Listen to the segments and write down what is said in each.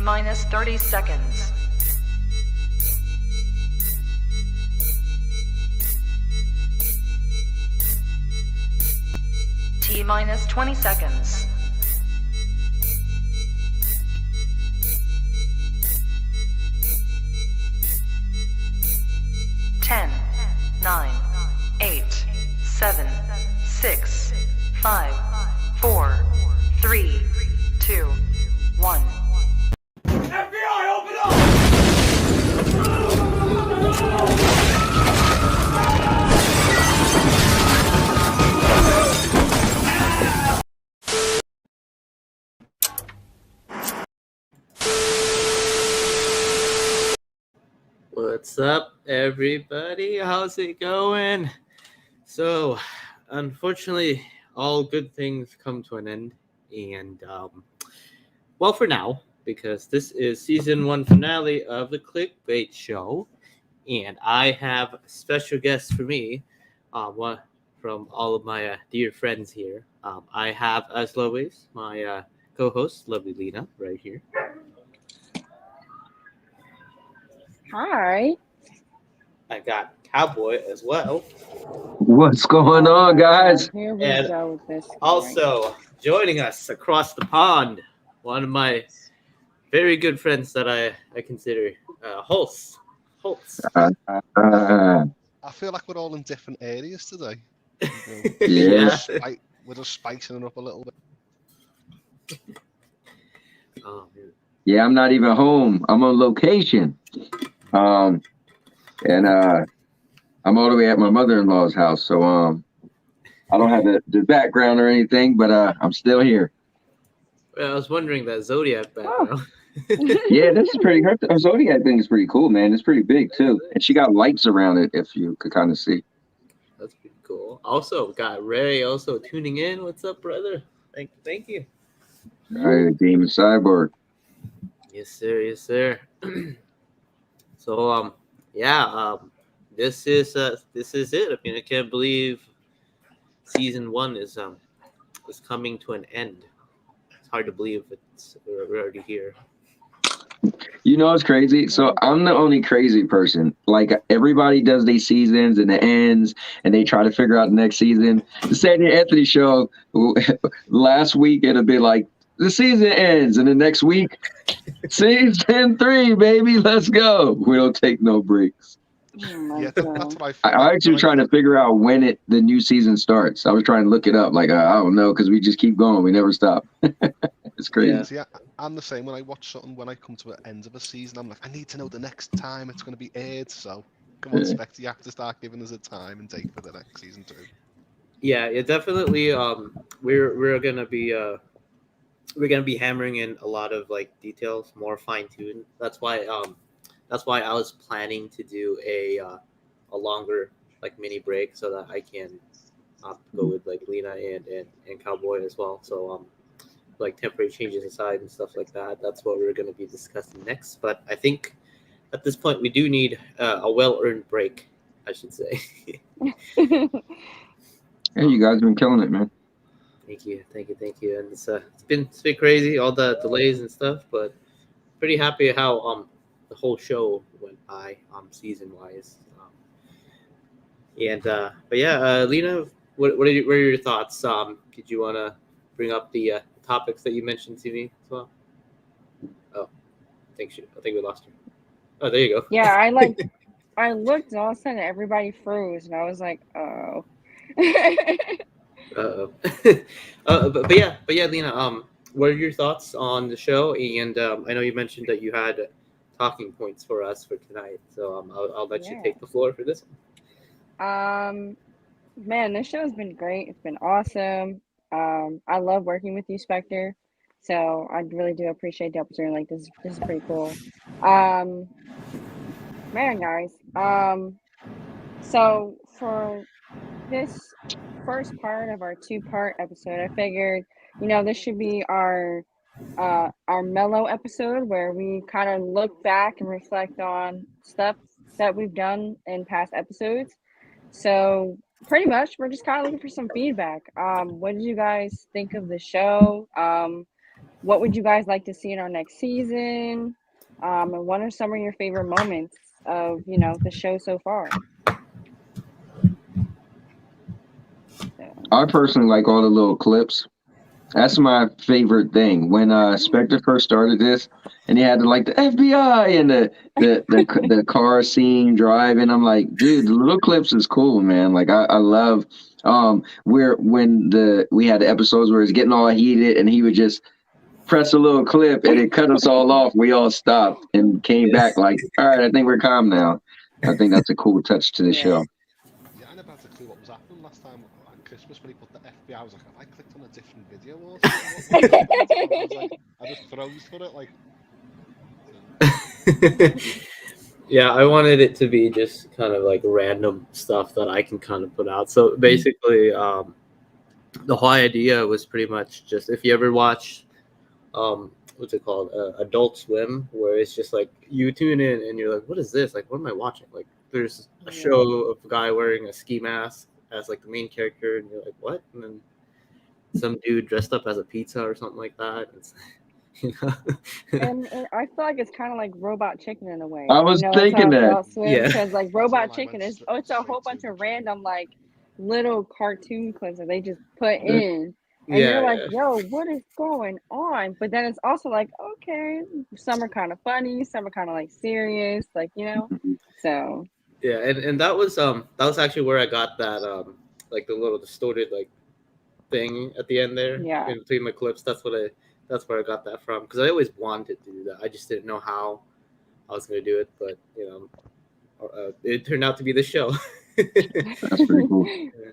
T-minus 30 seconds. T-minus 20 seconds. 10, 9, 8, 7, 6, 5, 4, 3, 2, 1. FBI, open up! What's up, everybody? How's it going? So, unfortunately, all good things come to an end, and well, for now, because this is season 1 finale of the ckBait show, and I have special guests for me, one from all of my dear friends here. I have, as always, my co-host, lovely Lena, right here. Hi. I got Cowboy as well. What's going on, guys? Here we And go with this. Also joining us across the pond, one of my very good friends that I consider Holtz. Uh, I feel like we're all in different areas today. Yeah. We're just spicing it up a little bit. Oh, man. Yeah, I'm not even home. I'm on location. And I'm all the way at my mother-in-law's house, so I don't have the background or anything, but I'm still here. Well, I was wondering that Zodiac background. Yeah, this is pretty. Her Zodiac thing is pretty cool, man. It's pretty big too, and she got lights around it, if you could kind of see. That's pretty cool. Also got Ray also tuning in. What's up, brother? Thank you. All right, Demon Cyborg. Yes, sir. So this is it. I mean, I can't believe season 1 is coming to an end. It's hard to believe we're already here. You know what's crazy? So I'm the only crazy person. Like, everybody does these seasons and the ends, and they try to figure out the next season. The Sandy Anthony show last week, it'll be like, the season ends, and the next week, season 3, baby, let's go. We don't take no breaks. Yeah, that's what I actually trying to figure out when the new season starts. I was trying to look it up. Like, I don't know, because we just keep going. We never stop. It's crazy. Yeah. See, I'm the same when I watch something. When I come to the end of a season, I'm like, I need to know the next time it's going to be aired. So, come on, Spectre, you have to start giving us a time and date for the next season 2. Yeah, definitely. We're gonna be hammering in a lot of like details, more fine tuned. That's why I was planning to do a longer like mini break so that I can go with like Lena and Cowboy as well. So like temporary changes aside and stuff like that. That's what we're going to be discussing next. But I think at this point we do need a well-earned break, I should say. Hey, you guys have been killing it, man. Thank you. And it's been crazy, all the delays and stuff, but pretty happy how the whole show went by season wise. But yeah, Lena, what are your thoughts? Did you want to bring up the topics that you mentioned to me as well? Oh, I think we lost her. Oh, there you go. Yeah, I looked and all of a sudden everybody froze and I was like, oh. Uh-oh. But yeah, Lena, what are your thoughts on the show? And I know you mentioned that you had talking points for us for tonight, so I'll let you take the floor for this one. Man, this show has been great. It's been awesome. I love working with you, Spectre. So I really do appreciate the opportunity. Like, this is pretty cool. Man, guys. So for this first part of our 2-part episode, I figured, this should be our mellow episode where we kind of look back and reflect on stuff that we've done in past episodes. So pretty much we're just kind of looking for some feedback. What did you guys think of the show? what would you guys like to see in our next season? And what are some of your favorite moments of the show so far? So, I personally like all the little clips. That's my favorite thing. When Spectre first started this, and he had to like the FBI and the car scene driving, I'm like, dude, the little clips is cool, man. Like I love where when we had the episodes where it's getting all heated, and he would just press a little clip, and it cut us all off. We all stopped and came back like, all right, I think we're calm now. I think that's a cool touch to the show. Yeah, I never had a clue what was happening last time at Christmas when he put the FBI. I was like, have I clicked on a different video or something? I just froze for it. Yeah, I wanted it to be just kind of like random stuff that I can kind of put out. So basically, the whole idea was pretty much just if you ever watch, what's it called, Adult Swim, where it's just like you tune in and you're like, what is this? Like, what am I watching? Like, there's a show of a guy wearing a ski mask as like the main character, and you're like, what? And then some dude dressed up as a pizza or something like that. It's, and I feel like it's kind of like Robot Chicken in a way. I was thinking that. Yeah. Because like Robot I Chicken went it's a whole bunch of random like little cartoon clips that they just put in. And you're like, yo, what is going on? But then it's also like, okay, some are kind of funny, some are kind of like serious, like So yeah, and that was actually where I got that like the little distorted like thing at the end there. Yeah. In between my clips. That's where I got that from, because I always wanted to do that. I just didn't know how I was going to do it, but it turned out to be the show. That's pretty cool. Yeah.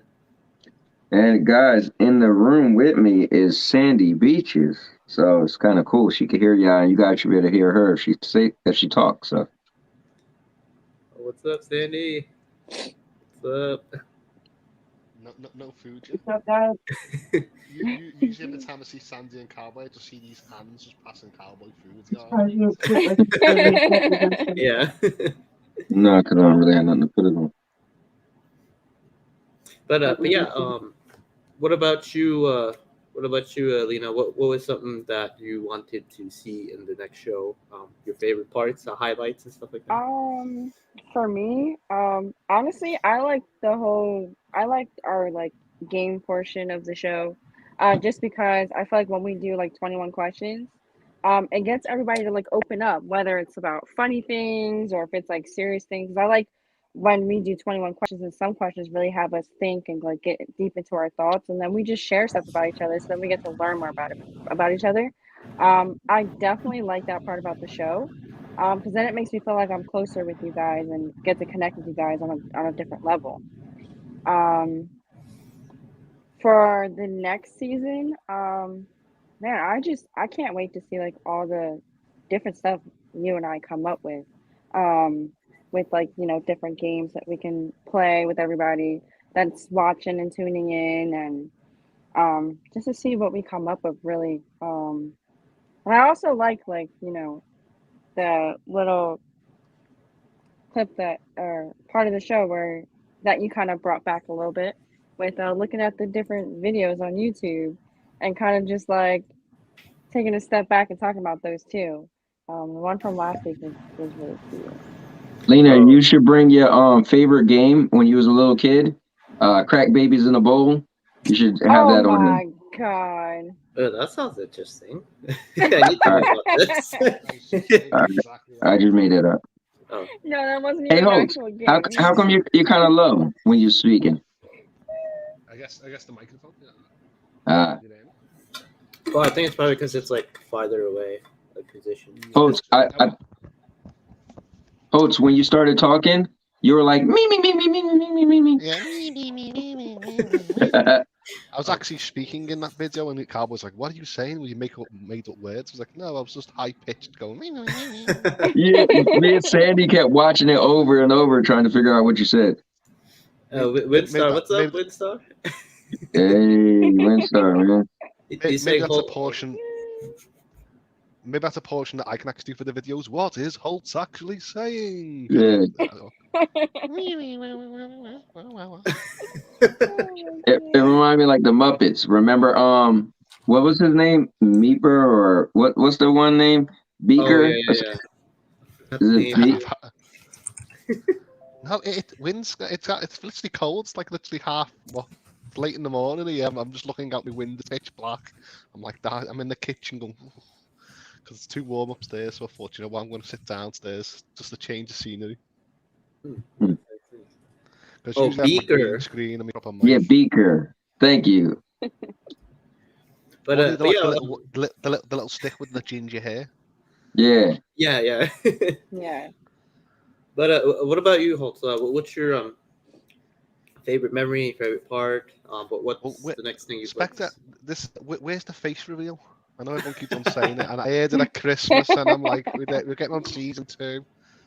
And guys, in the room with me is Sandy Beaches, so it's kind of cool. She can hear y'all, and you guys should be able to hear her if she talks. So, what's up, Sandy? What's up? No food. What's up, guys? Usually every time I see Sandy and Cowboy, I just see these hands just passing Cowboy food. Yeah. no, because I don't really have nothing to put it on. But yeah, what about you? Lena? What was something that you wanted to see in the next show? Your favorite parts, highlights, and stuff like that. For me, honestly, I liked our like game portion of the show, just because I feel like when we do like 21 questions, it gets everybody to like open up, whether it's about funny things or if it's like serious things. I like when we do 21 questions, and some questions really have us think and like get deep into our thoughts, and then we just share stuff about each other, so then we get to learn more about each other. I definitely like that part about the show, because then it makes me feel like I'm closer with you guys and get to connect with you guys on a different level. For the next season, man, I can't wait to see like all the different stuff you and I come up with like different games that we can play with everybody that's watching and tuning in, and just to see what we come up with, really. And I also like the little clip that or part of the show where that you kind of brought back a little bit with looking at the different videos on YouTube and kind of just like taking a step back and talking about those too. The one from last week was really cute. Lena, you should bring your favorite game when you was a little kid. Crack Babies in a Bowl. You should have that on there. Oh my god. That sounds interesting. I need to know about this. I just made it up. Oh. No, that wasn't even Hey, an Holtz, actual game. how come you kind of low when you're speaking? I guess the microphone. Well, I think it's probably because it's like farther away, like position. Holtz, Holtz, when you started talking, you were like me. Yeah. I was actually speaking in that video, and the cowboy was like, "What are you saying? Will you make up made up words?" I was like, "No, I was just high pitched going." Yeah, me and Sandy kept watching it over and over, trying to figure out what you said. Windstar, what's up, Windstar? Hey, Windstar, man. Maybe that's a portion. Maybe that's a portion that I can actually do for the videos. What is Holtz actually saying? Yeah. It reminded me like the Muppets. Remember, what was his name? Meeper or what's the one name? Oh Beaker? yeah. That Is it name- No, it wins. It's literally cold. It's like literally it's late in the morning here. I'm just looking out my window, pitch black. I'm like that. I'm in the kitchen going because it's too warm upstairs. So I thought, you know what, I'm going to sit downstairs just to change the scenery. Hmm. Because Oh, usually I have my green Beaker. screen and my proper mic. Yeah, Beaker. Thank you. But Or the yeah, little stick with the ginger hair. Yeah. yeah. Yeah. But what about you, Holt? What's your favorite memory, favorite part? But what's Well, the next thing you'd Spectre, where's the face reveal? I know everyone keeps on saying it, and I heard it at Christmas, and I'm like, we're getting on season 2.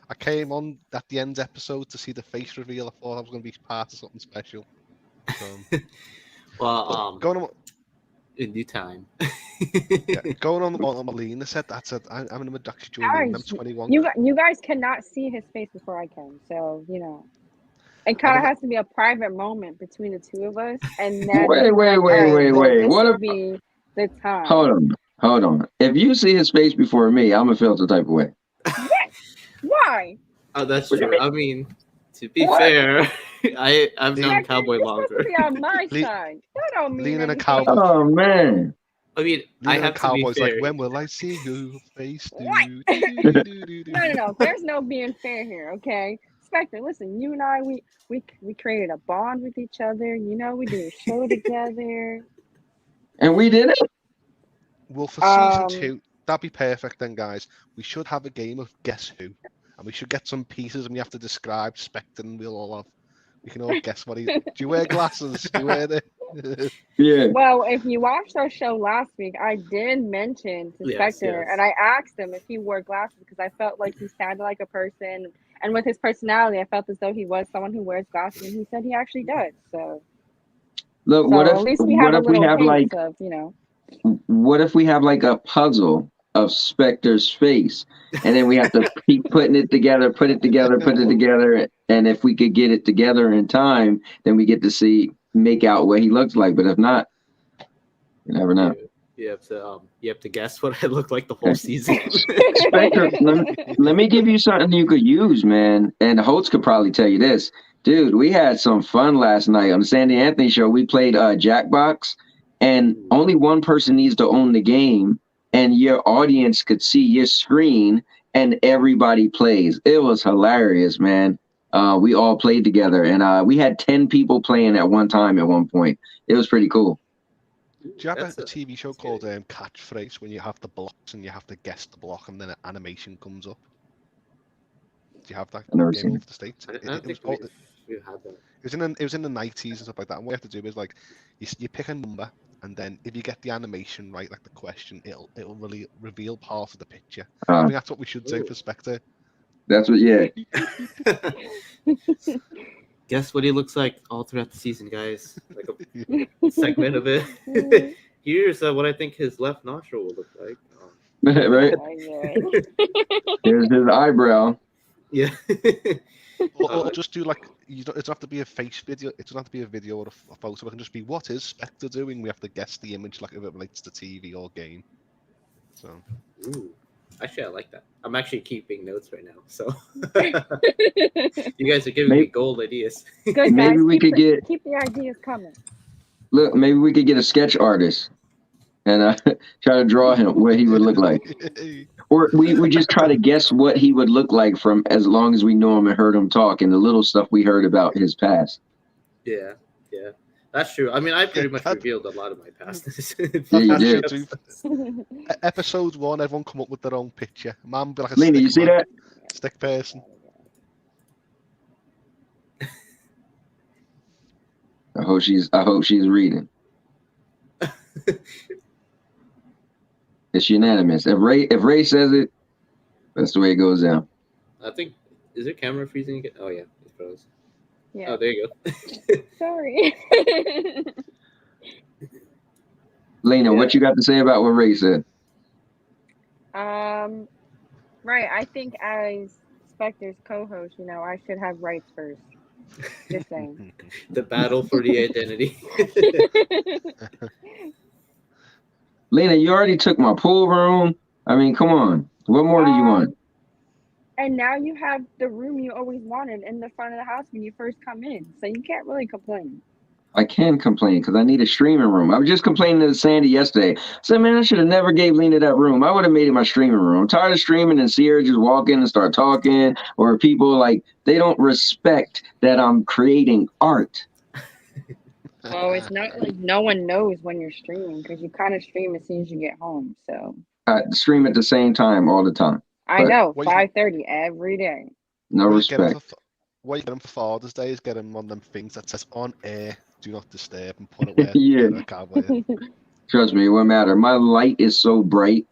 I came on at the end episode to see the face reveal. I thought I was going to be part of something special. So, Well, going on, in due time. going on what Melina said. That's it. I'm in the Ducks Junior. I'm Guys, 21. you guys cannot see his face before I can, so you know. It kind of has to be a private moment between the two of us, and then Wait. This What will if? be the time. Hold on. If you see his face before me, I'm gonna feel the type of way. What? Why? Oh, that's What do you true. mean? I mean, to be What? fair, I've known Spectre, Cowboy you're longer. supposed to be on my side. That don't mean Leaning a anything. cowboy. Oh man. I mean, I Leaning have to be Cowboys fair. like, when will I see your face? What? No. There's no being fair here, okay? Spectre, listen, you and I, we created a bond with each other. You know, we did a show together. And we did it. Well, for season 2, that'd be perfect then, guys. We should have a game of Guess Who. And we should get some pieces and we have to describe Spectre and we can all guess what he... Do you wear glasses? Do you wear the... Yeah. Well, if you watched our show last week, I did mention to Yes, Spectre, yes. and I asked him if he wore glasses because I felt like he sounded like a person, and with his personality, I felt as though he was someone who wears glasses, and he said he actually does. So Look, what at least we have a we little have hint like of, you know. what if we have like a puzzle of Spectre's face, and then we have to keep putting it together, put it together, and if we could get it together in time, then we get to make out what he looks like. But if not, you never know. You have to guess what I look like the whole season. Spectre, let me give you something you could use, man. And Holtz could probably tell you this. Dude, we had some fun last night on the Sandy Anthony show. We played Jackbox, and only one person needs to own the game, and your audience could see your screen, and everybody plays. It was hilarious, man. We all played together, and we had 10 people playing at one time at one point. It was pretty cool. Do you have That's a TV show called Catchphrase, when you have the blocks and you have to guess the block and then an animation comes up? Do you have that I've never game seen off the States? I don't think we had that. It was in the 90s and stuff like that. And what you have to do is like you pick a number, and then if you get the animation right, like the question, it'll really reveal part of the picture. I think that's what we should do for Spectre. That's what, yeah. Guess what he looks like all throughout the season, guys. Like a segment of it. Here's what I think his left nostril will look like. Right? Here's his eyebrow. Yeah. Or just do like, it doesn't have to be a face video. It doesn't have to be a video or a photo. It can just be, what is Spectre doing? We have to guess the image, like if it relates to TV or game. So. Ooh. Actually, I like that. I'm actually keeping notes right now, so you guys are giving me gold ideas. Good, guys. Maybe we could keep the ideas coming. Look, maybe we could get a sketch artist and try to draw him what he would look like. Or we just try to guess what he would look like from as long as we know him and heard him talk and the little stuff we heard about his past. Yeah. That's true. I mean, I pretty much revealed a lot of my past. Yeah, you did. Episode 1, everyone come up with their own picture. Man, be like a Lena, you see that? Stick person. I hope she's reading. It's unanimous. If Ray says it, that's the way it goes down. I think, is there camera freezing again? Oh yeah, it froze. Yeah. Oh, there you go. Sorry. Lena, what you got to say about what Ray said? Right. I think as Spectre's co-host, you know, I should have rights first. Just saying. The battle for the identity. Lena, you already took my pool room. I mean, come on. What more do you want? And now you have the room you always wanted in the front of the house when you first come in, so you can't really complain. I can complain because I need a streaming room. I was just complaining to Sandy yesterday. I said, man, I should have never gave Lena that room. I would have made it my streaming room. I'm tired of streaming and see her just walk in and start talking, or people like they don't respect that I'm creating art. Oh, it's not like no one knows when you're streaming because you kind of stream as soon as you get home. So I stream at the same time all the time. I But know, What you- 5:30 every day. no What you get 'em respect. what you get them for Father's Day is get them one of them things that says on air, do not disturb, and put it where Yeah. the cowboy is. Trust me, it won't matter. My light is so bright.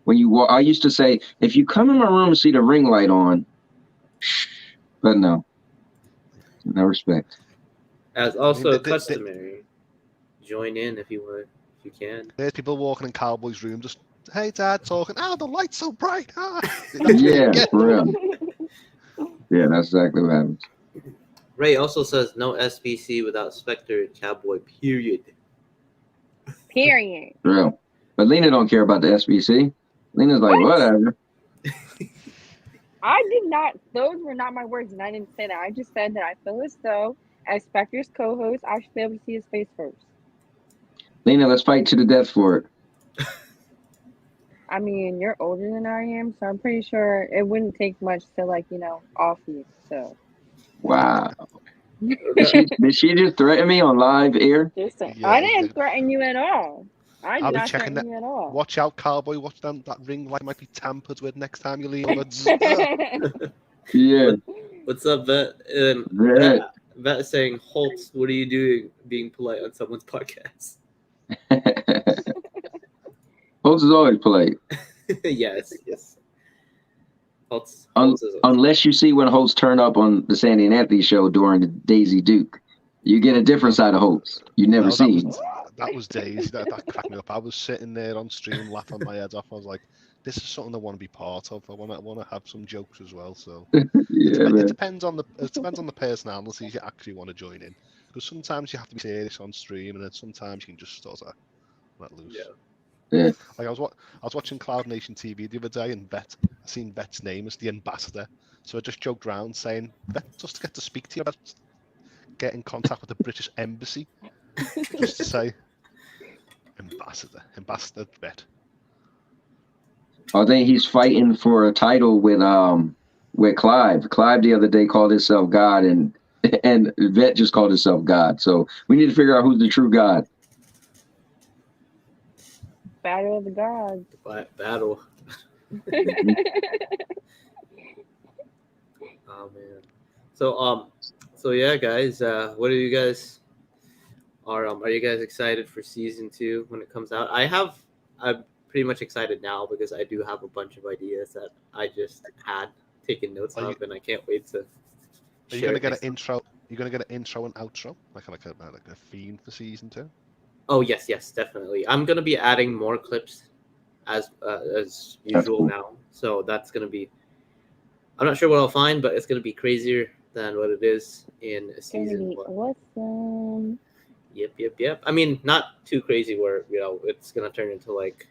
When you walk, I used to say, if you come in my room and see the ring light on, shh. But no respect. As also the- customary, join in if you want, if you can. There's people walking in Cowboy's room, just hey dad, talking. Oh, the light's so bright. Ah. Yeah, for real. Yeah, that's exactly what happens. Ray also says no SBC without Spectre and Cowboy. Period. Period. For real. But Lena don't care about the SBC. Lena's like, What? whatever. I did not. Those were not my words, and I didn't say that. I just said that I feel as though, as Spectre's co-host, I should be able to see his face first. Lena, let's fight to the death for it. I mean, you're older than I am, so I'm pretty sure it wouldn't take much to, like, off you. So Wow. Did she just threaten me on live air? just saying. Yeah, I didn't yeah. threaten you at all. I I'll did be not checking threaten you at all. Watch out, Cowboy. Watch them. That ring light might be tampered with next time you leave. Yeah. What's up, Vet? Vet. Vet is saying, Holtz, what are you doing being polite on someone's podcast? Holtz is always polite. yes. Holtz is Unless you see when Holtz turn up on the Sandy and Anthony show during the Daisy Duke. You get a different side of Holtz. You never No, see. that was Daisy. That cracked me up. I was sitting there on stream laughing my head off. I was like, this is something I want to be part of. I want to have some jokes as well. So Yeah, man. it depends on the personalities you actually want to join in. Because sometimes you have to be serious on stream, and then sometimes you can just sort of let loose. Yeah. Like I was watching Cloud Nation TV the other day, and I seen Vet's name as the ambassador. So I just joked around saying, Vet, just to get to speak to you about get in contact with the British Embassy, just to say, ambassador Vet. I think he's fighting for a title with Clive. Clive the other day called himself God, and Vet just called himself God. So we need to figure out who's the true God. Battle of the gods. Battle. Oh man. So yeah, guys. What are you guys? Are you guys excited for season 2 when it comes out? I'm pretty much excited now because I do have a bunch of ideas that I just had taken notes of, and I can't wait to. Are you gonna get an intro? You're gonna get an intro and outro, like a theme for season 2. Oh yes, definitely. I'm gonna be adding more clips as usual now. So that's gonna be. I'm not sure what I'll find, but it's gonna be crazier than what it is in season 1. Awesome. Yep. I mean, not too crazy where it's gonna turn into like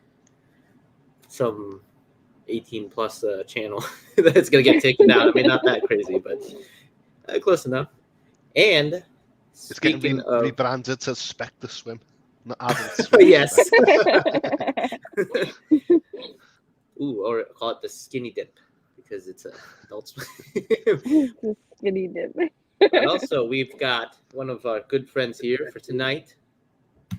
some 18 plus channel that's gonna get taken down. I mean, not that crazy, but close enough. And It's getting speaking of rebranded to Spectre Swim, not Adult Swim. yes. Ooh, or call it the skinny dip because it's adult swim. The skinny dip. And also, we've got one of our good friends here for tonight,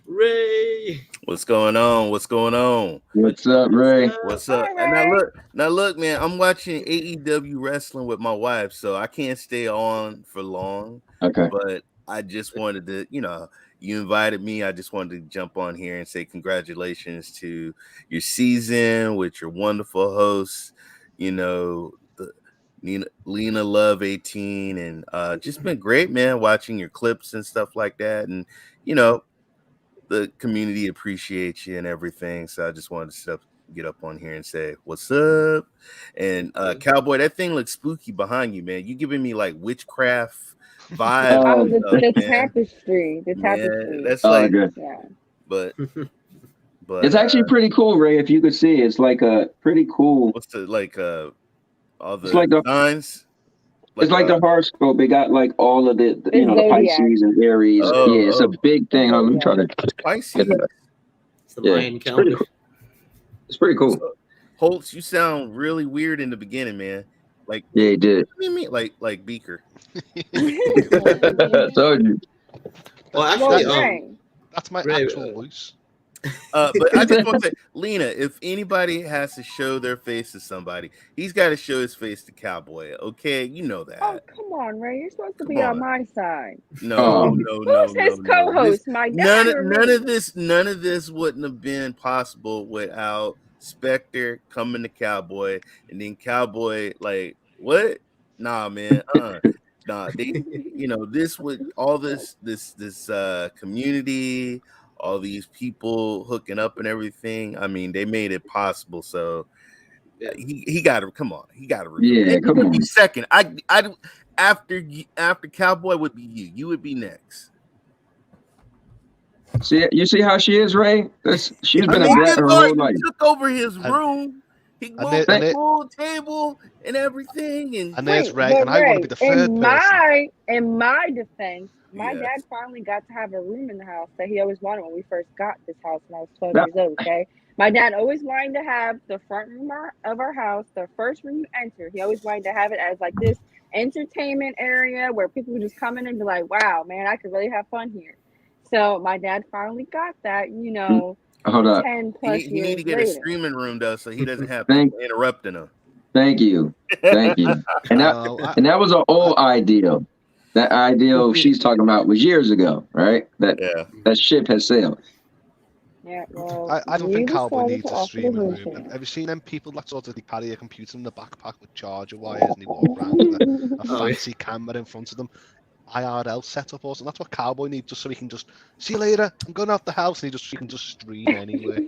Ray. What's going on? What's up, Ray? What's up? Hi, And Ray. now look, man. I'm watching AEW wrestling with my wife, so I can't stay on for long. Okay. But I just wanted to, you invited me. I just wanted to jump on here and say congratulations to your season with your wonderful hosts. The Lena Love 18, and just been great, man. Watching your clips and stuff like that, and the community appreciates you and everything. So I just wanted to get up on here and say what's up. And Cowboy, that thing looks spooky behind you, man. You giving me like witchcraft vibe. The man. tapestry. The Man, tapestry. that's Oh, like, good. Yeah. but But It's actually pretty cool, Ray. If you could see, it's like a pretty cool. what's the all It's the like the signs? it's like the horoscope. It got like all of the The the zodiac. Pisces and Aries. Oh, Yeah, it's a big thing. Hold on, let me try to get Pisces. that. It's the Yeah, Mayan it's pretty calendar. cool. It's pretty cool. So, Holtz, you sound really weird in the beginning, man. Like Yeah, he did. what do you mean? Like Beaker. I told you. Well, Well, actually, Ray, That's my Ray, actual voice. But I just want to say, Lena, if anybody has to show their face to somebody, he's got to show his face to Cowboy. Okay, you know that. oh come on, Ray, you're supposed to Come be on on. my side. No. Who's his co-host? My dad. or None me? of this wouldn't have been possible without Spectre coming to Cowboy, and then Cowboy like, what? Nah, man. Nah, they, this would all this community, all these people hooking up and everything. I mean, they made it possible. So Yeah. he got to come on. He got to. Yeah, come on. Second, after Cowboy would be you. You would be next. See, you see how she is, Ray? She's been I a mean, brat good her Lord, whole life. he took over his room. He moved and the it- pool table and everything. And there's Wait, Ray, but and I want to be the third person. in my defense, my Yes. dad finally got to have a room in the house that he always wanted when we first got this house when I was 12 Yeah. years old. Okay, my dad always wanted to have the front room of our house, the first room you enter. He always wanted to have it as like this entertainment area where people would just come in and be like, "Wow, man, I could really have fun here." So my dad finally got that. Hold up. 10 plus He years need to get later. a streaming room though, so he doesn't have Thank- people interrupting him. Thank you. Thank you. And that was an old ideal. That ideal she's talking about was years ago, right? That ship has sailed. Yeah, well, I don't you think Cowboy decided needs to a offer the streaming room. wheelchair. Have you seen them people that sort of they carry a computer in the backpack with charger wires and they walk around with a Oh, yeah. fancy camera in front of them? IRL setup or something. That's what Cowboy needs, just so he can just see you later. I'm going out the house, and he can just stream anywhere.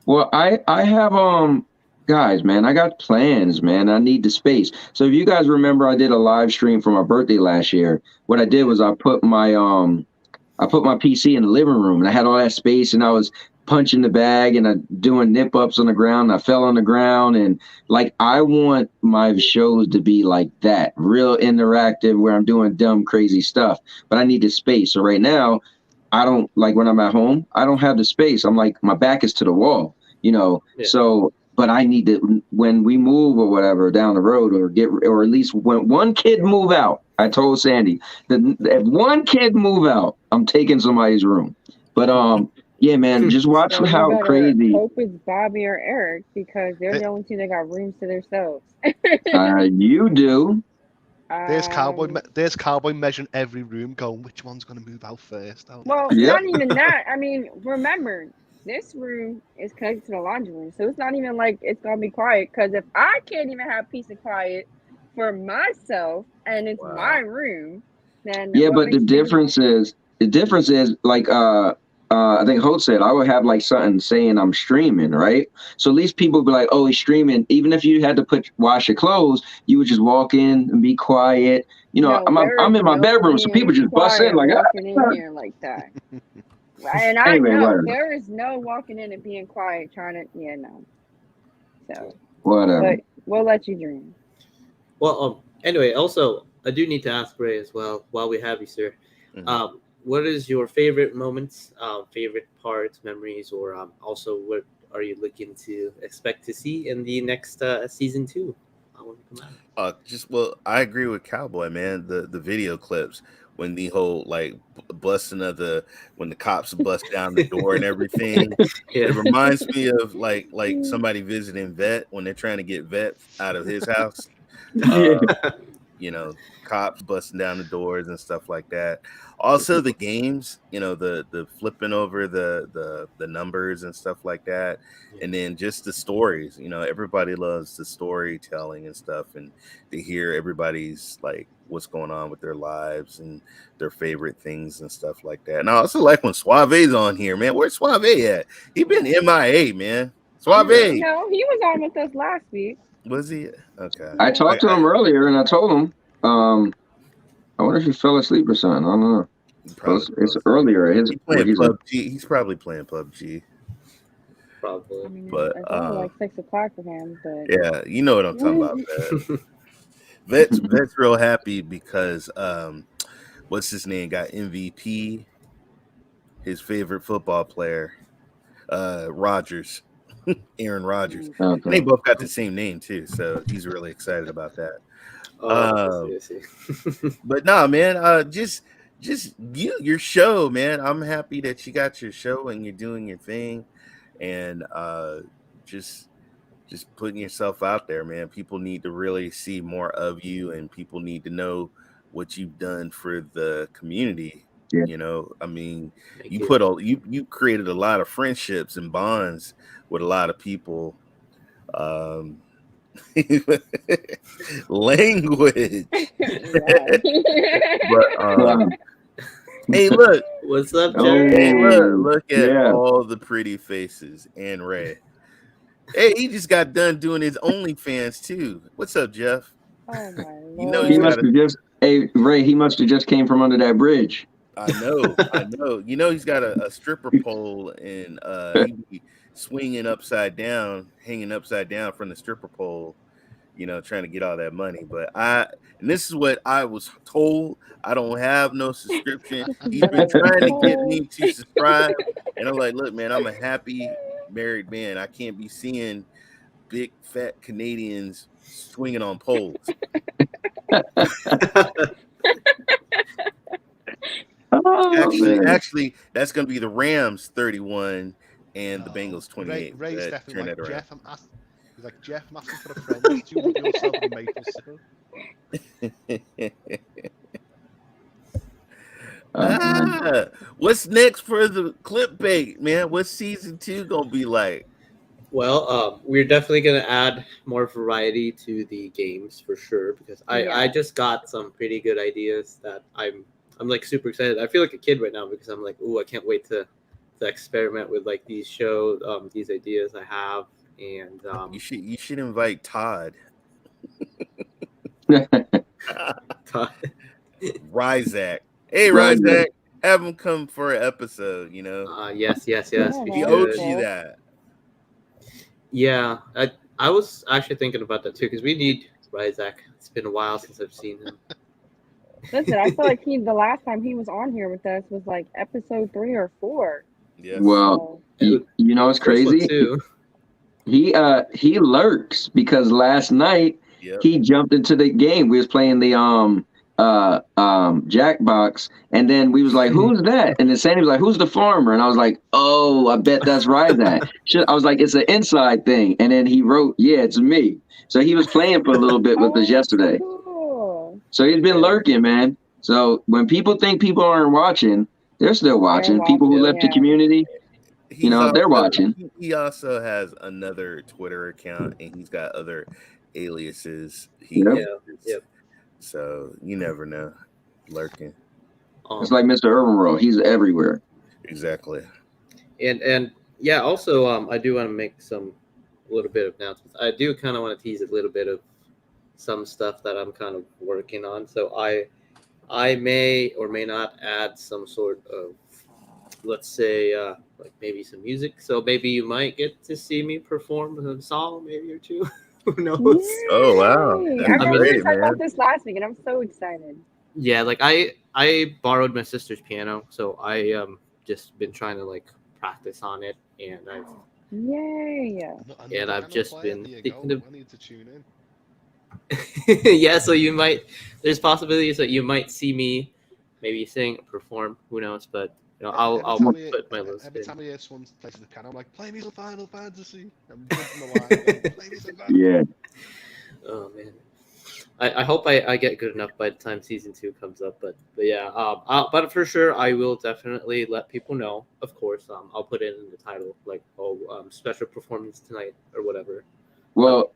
Well, I have guys, man, I got plans, man. I need the space. So if you guys remember, I did a live stream for my birthday last year. What I did was I put my PC in the living room, and I had all that space, and I was punching the bag and doing nip ups on the ground. I fell on the ground, and like I want my shows to be like that, real interactive, where I'm doing dumb, crazy stuff. But I need the space. So right now, I don't like when I'm at home. I don't have the space. I'm like my back is to the wall, Yeah. So. But I need to, when we move or whatever down the road, or at least when one kid move out. I told Sandy that if one kid move out, I'm taking somebody's room. But yeah, man, just watch So you how better crazy. hope it's Bobby or Eric because they're the only two that got rooms to themselves. You do. There's Cowboy measuring every room, going which one's going to move out first. Well, Yep. not even that. I mean, remember, this room is connected to the laundry room, so it's not even like it's gonna be quiet. Because if I can't even have peace and quiet for myself, and it's Wow. my room, then Yeah, what but the makes me- difference is like I think Holt said I would have like something saying I'm streaming, right? So at least people would be like, oh, he's streaming. Even if you had to wash your clothes, you would just walk in and be quiet. No, I'm in my no bedroom, so people just bust in like, walking in here like that. And I Anyway, know whatever. there is no walking in and being quiet, trying to no. So, whatever. but we'll let you dream. Well, anyway, also I do need to ask Ray as well while we have you, sir. Mhm. What is your favorite moments, favorite parts, memories, or also what are you looking to expect to see in the next season 2? When we come out? I agree with Cowboy, man. The video clips when the whole like busting of when the cops bust down the door and everything. Yeah. It reminds me of like somebody visiting Vet when they're trying to get Vet out of his house. Cops busting down the doors and stuff like that. Also the games, the flipping over the numbers and stuff like that. And then just the stories, everybody loves the storytelling and stuff, and to hear everybody's like what's going on with their lives and their favorite things and stuff like that. And I also like when Suave's on here, man. Where's Suave at? He been MIA, man. Suave. No, he was on with us last week. Was he? Okay. I talked to him earlier, and I told him, I wonder if he fell asleep or something. I don't know. It's earlier. He's playing PUBG. He's probably playing PUBG. Probably. I mean, But, it's only like 6 o'clock for him, but yeah, you know what I'm talking about. Vet's real happy because what's his name got MVP, his favorite football player, Rodgers, Aaron Rodgers, and they Okay. both got the same name too, so he's really excited about that. I see. But nah, man, just your show, man. I'm happy that you got your show and you're doing your thing, and just putting yourself out there, man. People need to really see more of you, and people need to know what you've done for the community. Yeah. You know, I mean, Thank you created a lot of friendships and bonds with a lot of people. Language. But hey, look. What's up, Oh, Jerry? Hey, look at yeah. all the pretty faces and Ray. Hey, he just got done doing his OnlyFans too. What's up, Jeff? oh my You know lord. He he's must got have just. Hey, Ray. He must have just came from under that bridge. I know. You know he's got a stripper pole and he be swinging upside down, hanging upside down from the stripper pole, you know, trying to get all that money. But and this is what I was told. I don't have no subscription. He's been trying to get me to subscribe, and I'm like, look, man, I'm a happy married man. I can't be seeing big fat Canadians swinging on poles. Oh, man. Actually, that's going to be the Rams 31 and the Bengals 28. Ray's That definitely turn like, that around. he's like, Jeff, I'm asking for a friend. It's you with yourself and maple syrup. What's next for the clickbait, man? What's season 2 gonna be like? Well, we're definitely gonna add more variety to the games for sure because I just got some pretty good ideas that I'm like super excited. I feel like a kid right now because I'm like, ooh, I can't wait to experiment with like these these ideas I have, and You should invite Todd. Ryzak. Hey, Ryzak, have him come for an episode, you know. Yes. Yeah, He man. owes you that. Yeah, I was actually thinking about that too because we need Ryzak. It's been a while since I've seen him. Listen, I feel like the last time he was on here with us was like episode 3 or 4. Yes. Well, So, you know what's first one crazy? too. He lurks because last night Yep. he jumped into the game. We was playing the Jackbox, and then we was like, "Who's that?" And then Sandy was like, "Who's the farmer?" And I was like, "Oh, I bet that's Ryzak." I was like, "It's an inside thing." And then he wrote, "Yeah, it's me." So he was playing for a little bit with us yesterday. Cool. So he's been lurking, man. So when people think people aren't watching, they're still watching. People who left the community, they're watching. He also has another Twitter account and he's got other aliases. Yep. So you never know. Lurking. It's like Mr. Urban World. He's everywhere. Exactly. And yeah, also I do want to make a little bit of announcements. I do kind of want to tease a little bit of some stuff that I'm kind of working on. So I may or may not add some sort of, let's say, like maybe some music. So maybe you might get to see me perform a song, maybe or two. Who knows? Oh wow! Yay. That's I remember great, we talked man. about this last week, and I'm so excited. Yeah, like I borrowed my sister's piano, so I just been trying to like practice on it, and Yay. I've just been thinking of. I need to tune in. Yeah, so there's possibilities that you might see me maybe sing, perform, who knows, but I'll put my list every in. time I hear someone play the piano, I'm like, play me some Final Fantasy. I'm jumping the line. Play me some Final Yeah. Oh man, I hope I get good enough by the time season 2 comes up, but yeah, but for sure I will definitely let people know. Of course, I'll put it in the title like special performance tonight or whatever. Well,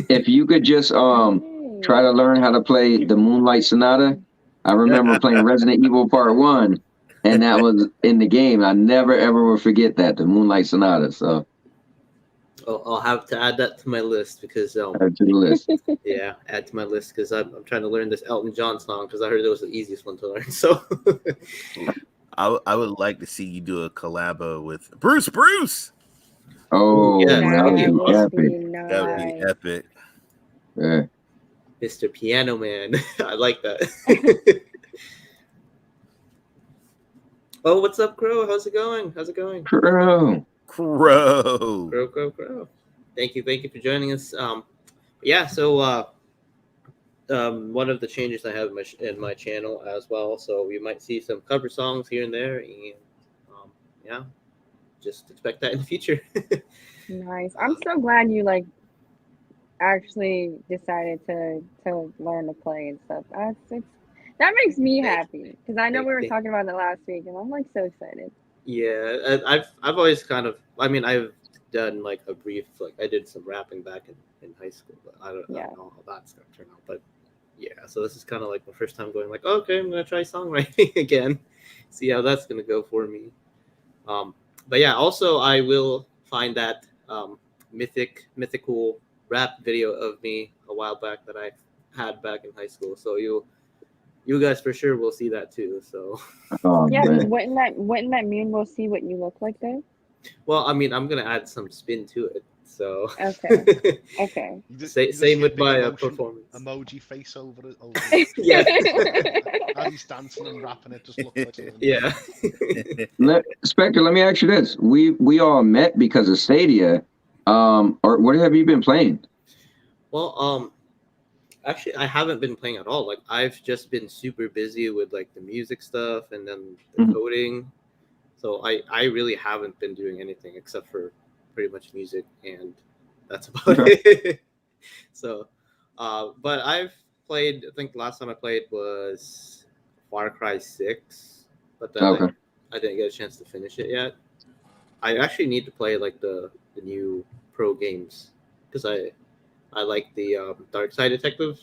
if you could just try to learn how to play the Moonlight Sonata. I remember playing Resident Evil Part 1, and that was in the game. I never ever will forget that, the Moonlight Sonata. So I'll have to add that to my list because add to the list. yeah, add to my list because I'm trying to learn this Elton John song because I heard it was the easiest one to learn. So I would like to see you do a collabo with Bruce. Oh, yeah, that that'd be would be awesome. would be epic. That would be nice. epic. Yeah. Mr. Piano Man. I like that. Oh, what's up, Crow? How's it going? How's it going? Bro. Crow. Crow. Thank you for joining us. Yeah, so one of the changes I have in my channel as well, so you might see some cover songs here and there, and yeah, just expect that in the future. Nice. I'm so glad you like actually decided to learn to play and stuff. That makes me happy because I know we were talking about it last week, and I'm like so excited. Yeah, I've always kind of, I mean, I've done like a brief, like I did some rapping back in high school, but I don't know how that's gonna turn out. But yeah, so this is kind of like my first time going like, okay, I'm gonna try songwriting again, see how that's gonna go for me. But yeah, also I will find that mythical rap video of me a while back that I had back in high school. So you guys for sure will see that too. So Oh, Yeah, man. wouldn't that mean we'll see what you look like though? well, I mean, I'm gonna add some spin to it. So Okay. Okay. same with Big my emotion performance. Emoji face over it. Yeah. As he's dancing and rapping, it just looks like something. Yeah. Spectre, let me ask you this. We all met because of Stadia. Or what have you been playing? Well, actually, I haven't been playing at all. Like, I've just been super busy with like the music stuff and then the coding. So I really haven't been doing anything except for pretty much music, and that's about it. So, but I've played. I think the last time I played was Far Cry 6, but then Okay. I didn't get a chance to finish it yet. I actually need to play like the new pro games because I like the Dark Side Detective.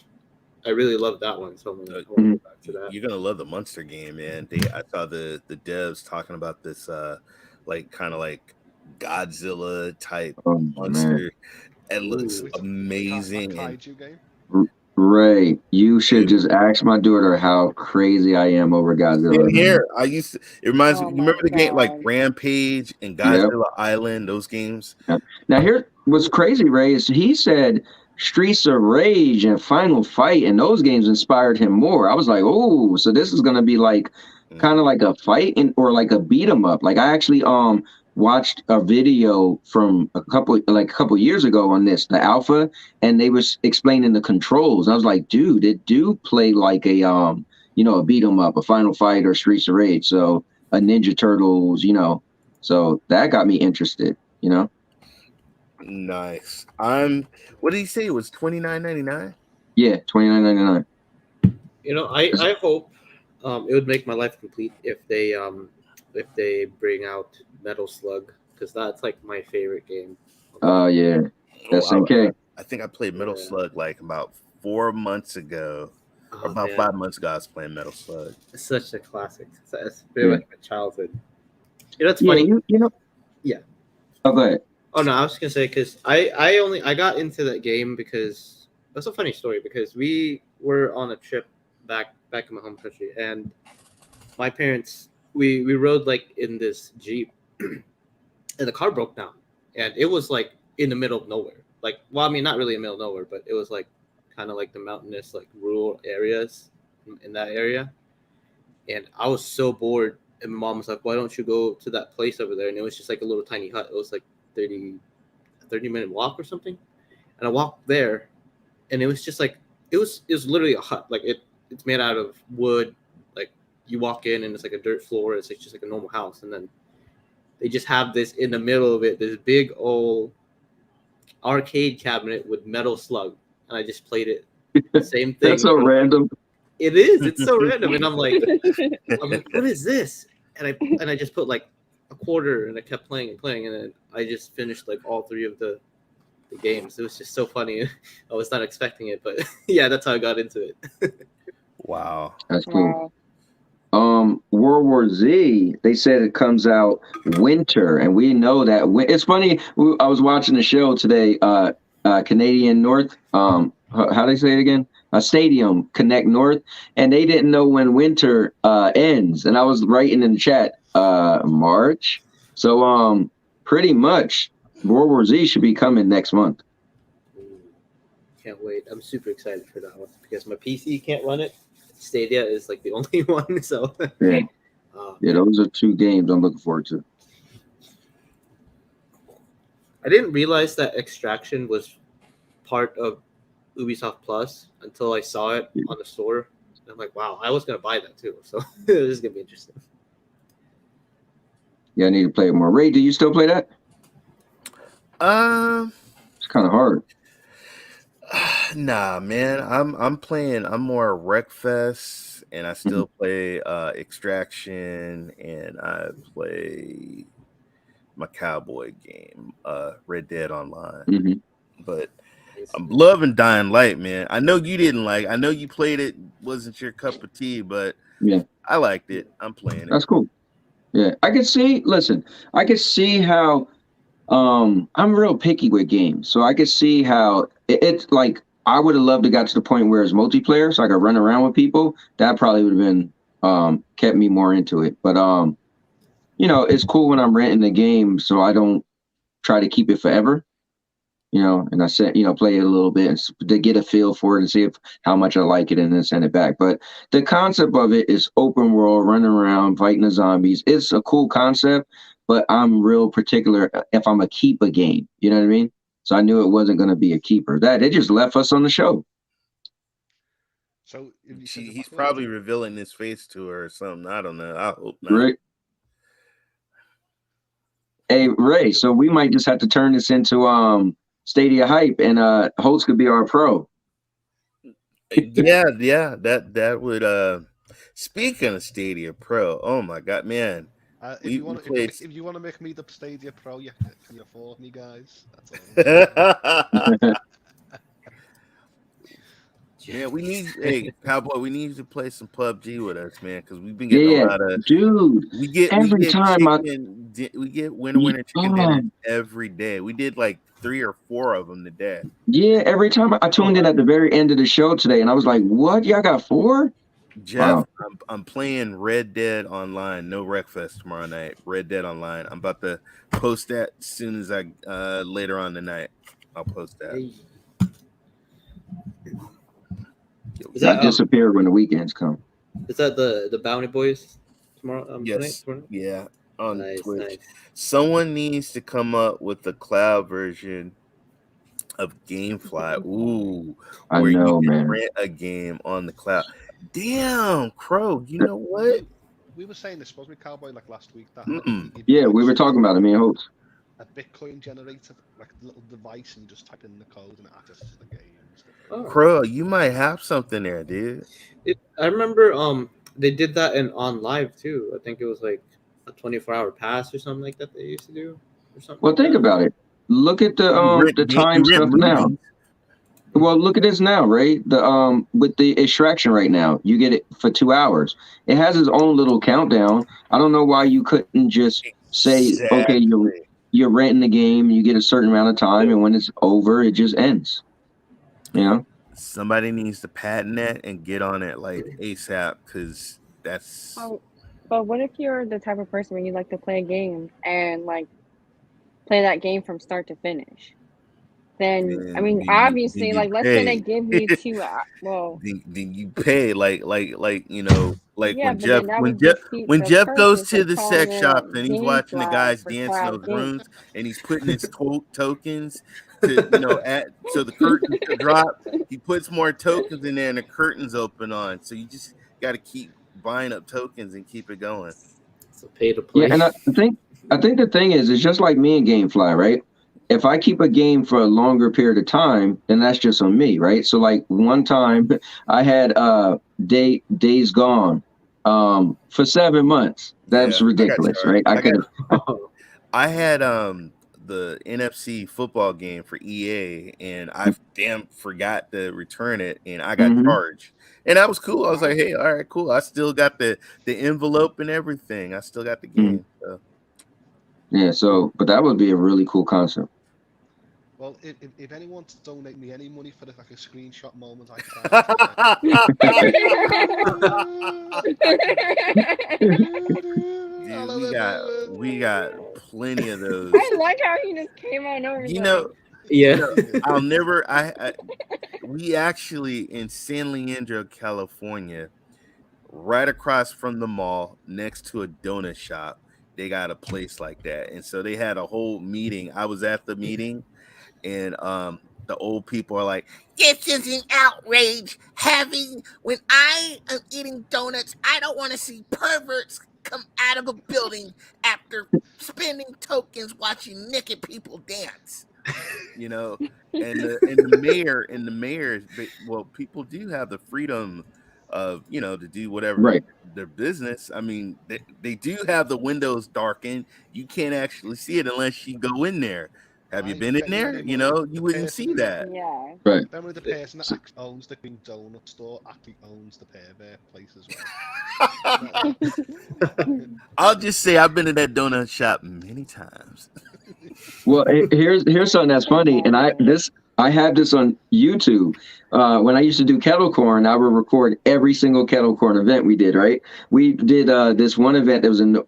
I really love that one, so I'm gonna go back to that. You're gonna love the Monster game, man. I saw the devs talking about this like kind of like Godzilla type monster. It looks amazing. Kaiju game. Ray, you should just ask my daughter how crazy I am over Godzilla. And here, I used to. It reminds me. Oh You remember the my game like God. Rampage and Godzilla Island? Those games. Yep. Now, here what's crazy, Ray, is he said Streets of Rage and Final Fight and those games inspired him more. I was like, oh, so this is gonna be like kind of like a fight or like a beat 'em up. Like I actually watched a video from a couple years ago on this, the alpha, and they was explaining the controls. I was like, dude, it do play like a a beat 'em up, a Final Fight or Streets of Rage. So a Ninja Turtles, so that got me interested, Nice. What did he say? It was $29.99. Yeah, $29.99. I hope it would make my life complete if they bring out Metal Slug, because that's like my favorite game. Yeah, SNK. I think I played Metal Slug like about 4 months ago, or about man. 5 months ago. I was playing Metal Slug. It's such a classic. It's pretty much my childhood. It's funny. Yeah. Oh, go ahead. Oh no, I was just gonna say because I got into that game because that's a funny story, because we were on a trip back in my home country, and my parents we rode like in this Jeep and the car broke down, and it was like in the middle of nowhere. Like, well, I mean, not really in the middle of nowhere, but it was like kind of like the mountainous, like rural areas in that area. And I was so bored, and my mom was like, why don't you go to that place over there? And it was just like a little tiny hut. It was like 30-minute walk or something. And I walked there, and it was just like it was literally a hut. Like it's made out of wood. Like you walk in and it's like a dirt floor. It's like just like a normal house, and then they just have this in the middle of it, this big old arcade cabinet with Metal Slug, and I just played it. Same thing. That's so random. It is. It's so random, and I'm like, what is this? And I just put like a quarter, and I kept playing, and then I just finished like all 3 of the games. It was just so funny. I was not expecting it, but yeah, that's how I got into it. Wow, that's cool. World War Z, they said it comes out winter, and we know that. It's funny. I was watching the show today. Canadian North. How do they say it again? A Stadium Connect North, and they didn't know when winter ends. And I was writing in the chat, March. So pretty much World War Z should be coming next month. Can't wait. I'm super excited for that one because my PC can't run it. Stadia is like the only one, so Yeah, those are 2 games I'm looking forward to. I didn't realize that Extraction was part of Ubisoft Plus until I saw it on the store. And I'm like, wow, I was gonna buy that too. So this is gonna be interesting. Yeah, I need to play it more. Ray, do you still play that? It's kind of hard. Nah, man. I'm playing. I'm more Wreckfest, and I still play Extraction, and I play my cowboy game, Red Dead Online. But I'm loving Dying Light, man. I know you didn't like. I know you played it. Wasn't your cup of tea, but yeah, I liked it. I'm playing it. That's cool. Yeah, I can see. Listen, I can see how. I'm real picky with games, so I can see how it's like. I would have loved to got to the point where it's multiplayer, so I could run around with people. That probably would have been kept me more into it. But you know, it's cool when I'm renting the game, so I don't try to keep it forever. You know, and I said, you know, play it a little bit to get a feel for it and see how much I like it, and then send it back. But the concept of it is open world, running around, fighting the zombies. It's a cool concept, but I'm real particular if I'm a keep a game. You know what I mean? So I knew it wasn't going to be a keeper. That it just left us on the show. So he's probably revealing his face to her or something. I don't know. I hope not. Right. Hey Ray, so we might just have to turn this into Stadia hype, and Holtz could be our pro. Yeah, that would. Speaking of Stadia Pro, oh my God, man! If you want to make me the Stadia Pro, can you afford me, guys? That's all. Yeah, we need Cowboy. We need you to play some PUBG with us, man, because we've been getting a lot of dude. We get winner chicken dinner every day. We did like 3 or 4 of them today. Yeah, every time I tuned in at the very end of the show today, and I was like, "What? Y'all got 4?" Jeff, wow. I'm playing Red Dead Online. No Wreckfest tomorrow night. Red Dead Online. I'm about to post that as soon as I later on tonight. I'll post that. Hey. Does that disappear when the weekends come? Is that the Bounty Boys tomorrow? Yes. Tomorrow? Yeah. On Twitch. Nice. Someone needs to come up with a cloud version of GameFly. Ooh, I know, man. Rent a game on the cloud. Damn, Crow. You know what? We were saying this, wasn't we, Cowboy, like last week? Yeah, we were talking about it, me and Hopes. A Bitcoin generator, like a little device, and you just type in the code and it accesses the game. Crow, you might have something there, dude. I remember they did that in On Live too. I think it was like a 24-hour pass or something like that they used to do or something. Well, think about it. Look at the time stuff now. Well, look at this now, right? The with the extraction right now, you get it for 2 hours. It has its own little countdown. I don't know why you couldn't just say, okay, you're renting the game, you get a certain amount of time, and when it's over, it just ends. You know? Somebody needs to patent that and get on it like ASAP, because that's. Oh, but what if you're the type of person where you like to play a game and like play that game from start to finish? Then I mean, obviously, like let's say they give you 2 hours. Well, then you pay like you know, like yeah, when Jeff goes to the sex shop and he's watching the guys dance in those rooms and he's putting his tokens to so the curtains to drop. He puts more tokens in there and the curtains open on. So you just got to keep buying up tokens and keep it going. It's a pay to play. Yeah, and I think the thing is, it's just like me and GameFly, right? If I keep a game for a longer period of time, then that's just on me, right? So like one time I had Days Gone for 7 months. That's ridiculous, right? I had the NFC football game for EA and I damn forgot to return it and I got charged. And that was cool. I was like, hey, all right, cool. I still got the envelope and everything. I still got the game. So. Yeah, but that would be a really cool concept. Well, if anyone wants to donate me any money for like a screenshot moment, I can. we got plenty of those. I like how he just came on over. You know, Yeah. I'll never. We actually in San Leandro, California, right across from the mall, next to a donut shop, they got a place like that, and so they had a whole meeting. I was at the meeting, and the old people are like, "This is an outrage. When I am eating donuts, I don't want to see perverts come out of a building after spending tokens watching naked people dance." You know, and the mayor, well, people do have the freedom of to do whatever Right. their business. I mean, they do have the windows darkened. You can't actually see it unless you go in there. Have you been in there? You wouldn't see that. Yeah. Right. Remember the person that actually owns the Green Donut store actually owns the pervert place as well. I'll just say I've been to that donut shop many times. Well, here's something that's funny, and I have this on YouTube. When I used to do kettle corn, I would record every single kettle corn event we did. Right? We did this one event that was in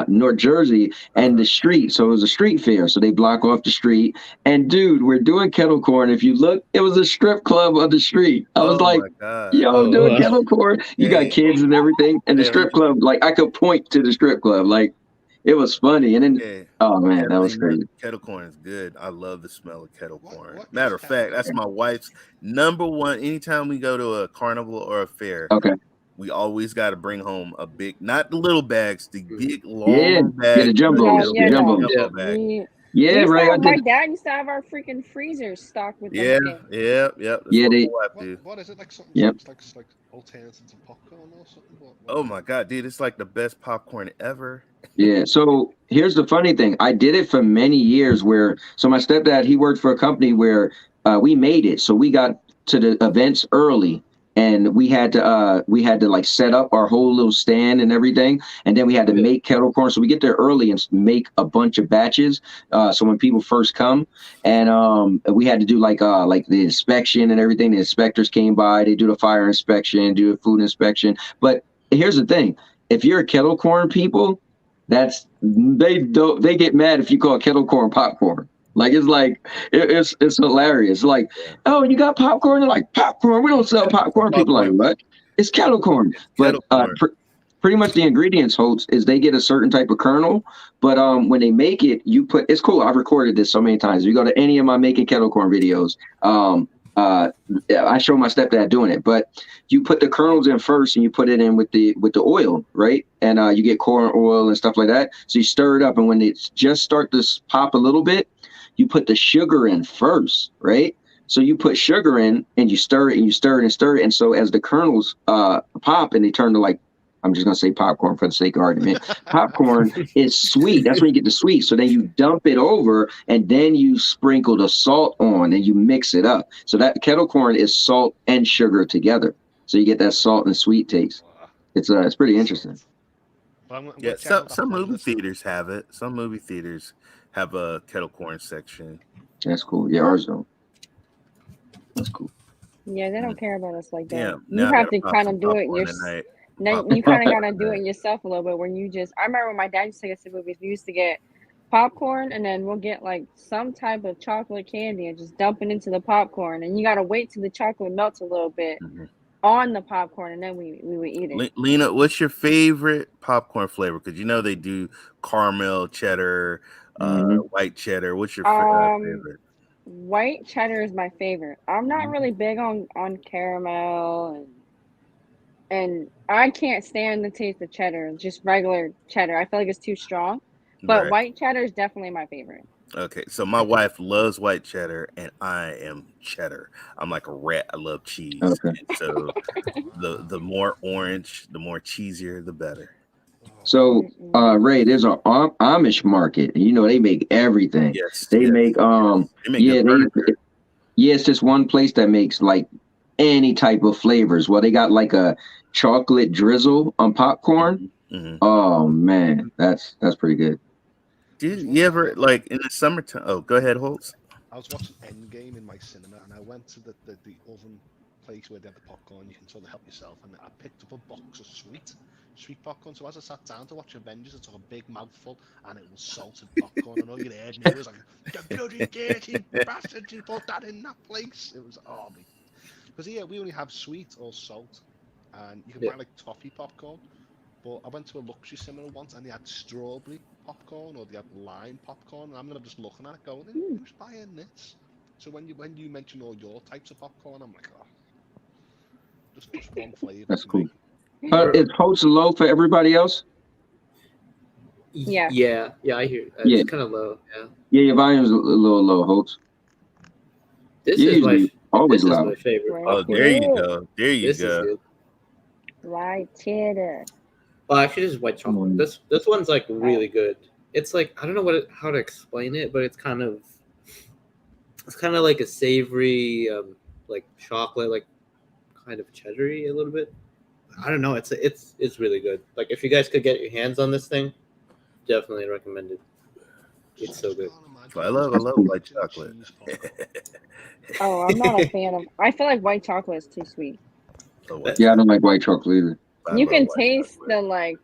North Jersey, and the street. So it was a street fair. So they block off the street. And dude, we're doing kettle corn. If you look, it was a strip club on the street. I was like, my God. "Yo, doing wow. kettle corn. You got kids and everything." And the strip club, like I could point to the strip club, like. It was funny, and then Yeah. oh man, that was crazy. Kettle corn is good. I love the smell of kettle corn. What Matter of is fact, kettle that's my wife's number one. Anytime we go to a carnival or a fair, Okay, we always got to bring home a big, not the little bags, the big long yeah, bag. the jumbos, Yeah, the jumbos. Jumbo bag. We Yeah, used to right. I have, my did. dad used to have our freaking freezers stocked with Yeah, them. yeah. That's Yeah, what they- my wife do. What is it like? Something Yep. like alternatives to popcorn or something? What Oh is my it? God, dude, it's like the best popcorn ever. Yeah. So here's the funny thing. I did it for many years. So my stepdad, he worked for a company where we made it. So we got to the events early, and we had to like set up our whole little stand and everything, and then we had to make kettle corn. So we get there early and make a bunch of batches. So when people first come, and we had to do like the inspection and everything. The inspectors came by. They do the fire inspection, do the food inspection. But here's the thing: if you're a kettle corn people, they get mad if you call kettle corn popcorn. Like it's hilarious. Like, oh, you got popcorn? They're like, popcorn? We don't sell popcorn. People are like, what? It's kettle corn. Kettle corn. Pretty much the ingredients, Holtz, is they get a certain type of kernel, but when they make it, it's cool. I've recorded this so many times. If you go to any of my making kettle corn videos, I show my stepdad doing it, but you put the kernels in first and you put it in with the oil, right? And you get corn oil and stuff like that. So you stir it up, and when it just start to pop a little bit, you put the sugar in first, right? So you put sugar in and you stir it and you stir it and stir it. And so as the kernels pop and they turn to like, I'm just going to say popcorn for the sake of argument. Popcorn is sweet. That's when you get the sweet. So then you dump it over and then you sprinkle the salt on and you mix it up. So that kettle corn is salt and sugar together. So you get that salt and sweet taste. It's pretty interesting. Well, I'm Yeah, gonna check out that some movie playlist. theaters have it. Some movie theaters have a kettle corn section. That's cool. Yeah, ours don't. That's cool. Yeah, they don't care about us like that. Yeah, You now I have gotta to pop kind some of do it popcorn yourself. tonight. Then you kind of gotta do it yourself a little bit. When you I remember when my dad used to take us to movies, we used to get popcorn, and then we'll get like some type of chocolate candy and just dump it into the popcorn, and you gotta wait till the chocolate melts a little bit Mhm. on the popcorn, and then we would eat it. Lena, what's your favorite popcorn flavor? Because they do caramel, cheddar, white cheddar. What's your favorite? White cheddar is my favorite. I'm not really big on caramel, and I can't stand the taste of cheddar. Just regular cheddar, I feel like it's too strong. But Right. white cheddar is definitely my favorite. Okay, so my wife loves white cheddar, and I am cheddar. I'm like a rat. I love cheese. Okay. And so the more orange, the more cheesier, the better. So, Ray, there's an Amish market. They make everything. Yes, They yes, make They make good furniture. it's just one place that makes like any type of flavors. Well, they got like a chocolate drizzle on popcorn. Mhm. Oh man, that's pretty good. Did you ever like in the summertime? Oh, go ahead, Holtz. I was watching Endgame in my cinema, and I went to the oven place where they have the popcorn. You can sort of help yourself, and I picked up a box of sweet popcorn. So as I sat down to watch Avengers, I took a big mouthful, and it was salted popcorn. And all you heard me was like, "The bloody dirty bastard! You put that in that place." It was because here we only have sweet or salt, and you can buy like toffee popcorn. But I went to a luxury cinema once, and they had strawberry popcorn or they had lime popcorn. And I'm just looking at it, going, "Who's buying this?" So when you mention all your types of popcorn, I'm like, just one flavor. That's cool. Is Host low for everybody else? Yeah. Yeah, I hear. It's kind of low. Yeah. Yeah, your volume's a little low, Host. This is always this loud. is my favorite. Oh, there you go. There you This go. is good. White cheddar. Well, actually, this is white chocolate. This one's like really good. It's like I don't know how to explain it, but it's kind of like a savory, like chocolate, like kind of cheddary a little bit. I don't know. It's really good. Like if you guys could get your hands on this thing, definitely recommend it. It's so good. I love white chocolate. Oh, I'm not a fan of. I feel like white chocolate is too sweet. Yeah, I don't like white chocolate either. You can taste the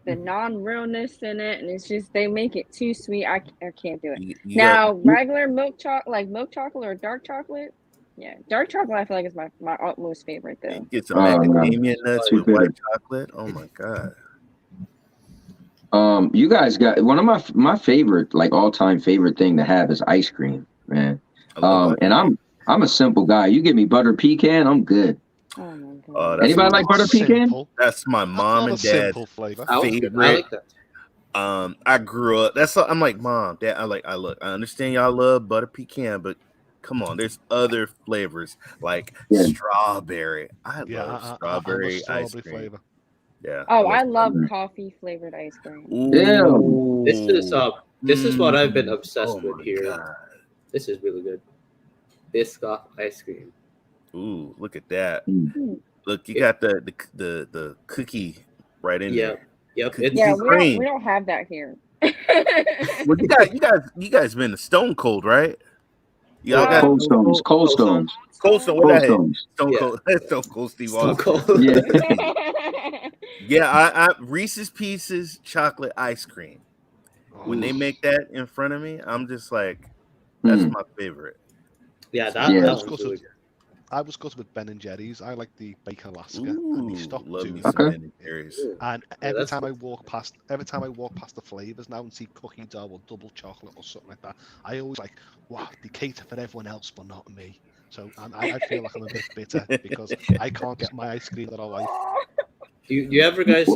non-realness in it, and it's just they make it too sweet. I can't do it. Now, regular milk chocolate, like milk chocolate or dark chocolate, yeah, dark chocolate I feel like is my utmost favorite though. Get some macadamia nuts with white chocolate. Oh my god. You guys got one of my favorite, like all-time favorite thing to have is ice cream, man. And I'm a simple guy. You give me butter pecan, I'm good. Oh my god. Anybody like butter pecan? That's my mom and dad's favorite. I like that. I grew up. I'm like, Mom, Dad. I understand y'all love butter pecan, but come on, there's other flavors like strawberry. I love strawberry ice cream. Flavor. Yeah. Oh, I love coffee flavored ice cream. Ooh. This is what I've been obsessed with here. God. This is really good. Biscoff ice cream. Ooh, look at that! Mm. Look, you got the cookie right in there. Yep. We don't have that here. Well, you guys been to Stone Cold, right? Y'all got Cold Stones. Cold Stone. What Stone Cold. Stone Cold Steve Austin. Yeah. I Reese's Pieces chocolate ice cream. When they make that in front of me, I'm just like, that's my favorite. Yeah, that was really good. I was good with Ben and Jerry's. I like the Bacon Alaska. Ooh, and they stopped doing Ben that. and Jerry's. And every time I walk past the flavors now and see cookie dough or double chocolate or something like that, I always like, wow, they cater for everyone else but not me. So I feel like I'm a bit bitter because I can't get my ice cream that I like. Do you ever guys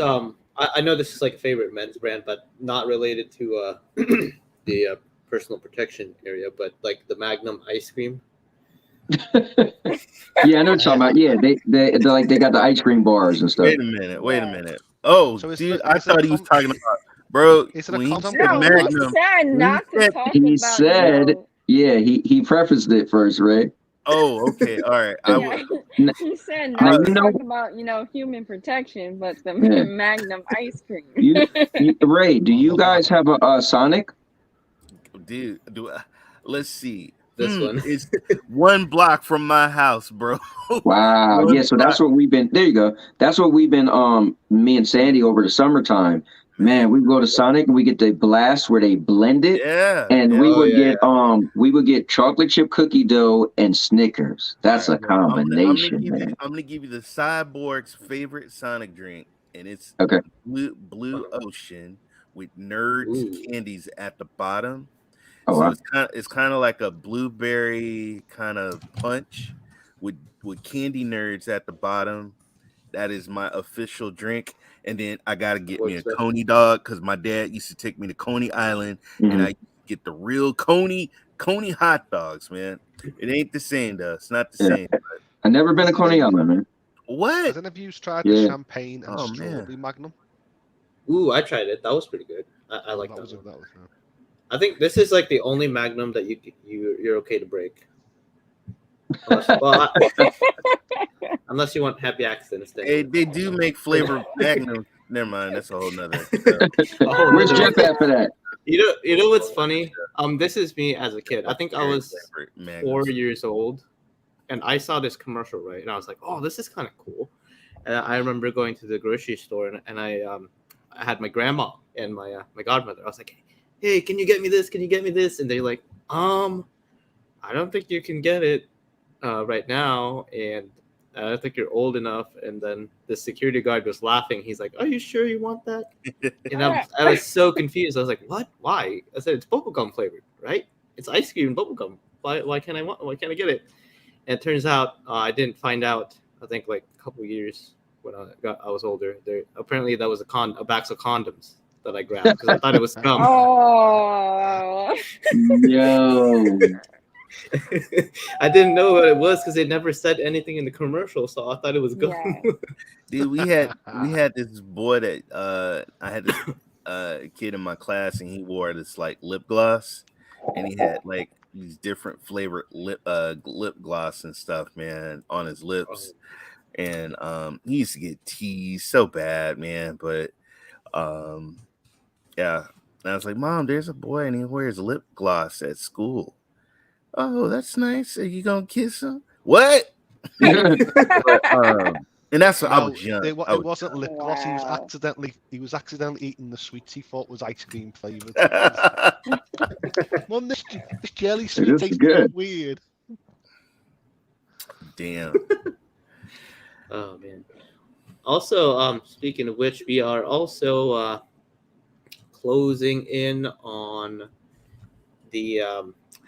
I know this is like a favorite men's brand, but not related to the personal protection area, but like the Magnum ice cream. Yeah, I know what you're talking about. Yeah, they got the ice cream bars and stuff. Wait a minute. Oh, So dude, I thought he was talking about, bro. Is it a when he condom? said No, Magnum, he said not to talk He about. said, yeah, he prefaced it first, right? oh, okay, all right. He said not to talk about human protection, but the Magnum ice cream. Ray, do you guys have a Sonic? Dude, let's see. This one is 1 block from my house, bro. Wow. Yeah, so that's what we've been. There you go. That's what we've been. Me and Sandy over the summertime. Man, we go to Sonic and we get the blast where they blend it. Yeah. And we would get chocolate chip cookie dough and Snickers. That's a combination, man. I'm gonna give you the Cyborg's favorite Sonic drink, and it's Blue Ocean with Nerds candies at the bottom. Oh, so wow. it's kind of like a blueberry kind of punch with candy Nerds at the bottom. That is my official drink. And then I gotta get me a Coney dog because my dad used to take me to Coney Island, and I used to get the real Coney hot dogs, man. It ain't the same though. It's not the same. But... I've never been to Coney Island, man. What? Has any of you tried the champagne and strawberry Magnum? Ooh, I tried it. That was pretty good. I like that. That was I think this is like the only Magnum that you're okay to break. Unless you want happy accidents. Hey, they do make flavored Magnum. Never mind. That's a whole nother. Where's Jeff at for that? You know what's funny? This is me as a kid. I think I was 4 years old, and I saw this commercial, right, and I was like, oh, this is kind of cool. And I remember going to the grocery store, and I had my grandma and my godmother. I was like, hey, can you get me this? Can you get me this? And they're like, I don't think you can get it right now, and I don't think you're old enough. And then the security guard was laughing. He's like, are you sure you want that? And I was so confused. I was like, what? Why? I said, it's bubblegum flavored, right? It's ice cream and bubblegum. Why can't I get it? And it turns out I didn't find out, I think like a couple years when I was older. Apparently that was a box of condoms that I grabbed because I thought it was gum. Oh. Yo. I didn't know what it was because they never said anything in the commercial, so I thought it was gum. Yeah. Dude, we had this boy that I had this kid in my class, and he wore this like lip gloss, and he had like these different flavored lip gloss and stuff, man, on his lips. And he used to get teased so bad, man. But yeah. And I was like, Mom, there's a boy and he wears lip gloss at school. Oh, that's nice. Are you gonna kiss him? What? But, and that's what I was young. It wasn't lip gloss. He was accidentally eating the sweets he thought was ice cream flavored. Mom, this jelly sweet tastes good. Weird. Damn. Oh man. Also, speaking of which, we are also closing in on the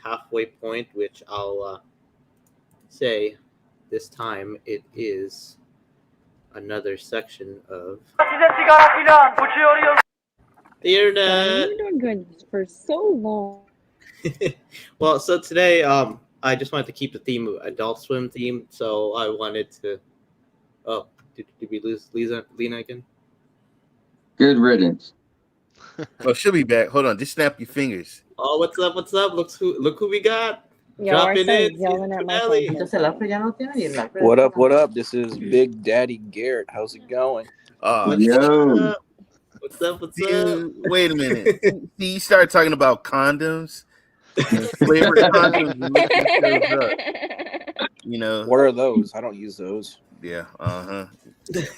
halfway point, which I'll say this time it is another section of the internet. You've been doing good for so long. Well, so today I just wanted to keep the theme of Adult Swim theme, so I wanted to. Oh, did we lose Lena again? Good riddance. Oh, she'll be back. Hold on, just snap your fingers. Oh, what's up? What's up? Look who we got. Y'all are Dropping so in. yelling at my Finale. phone. What up? What up? This is Big Daddy Garrett. How's it going? Yo. What's up? What's up? Dude, wait a minute. See, you started talking about condoms. And flavored condoms. And look who shows up. You know. What are those? I don't use those. Yeah.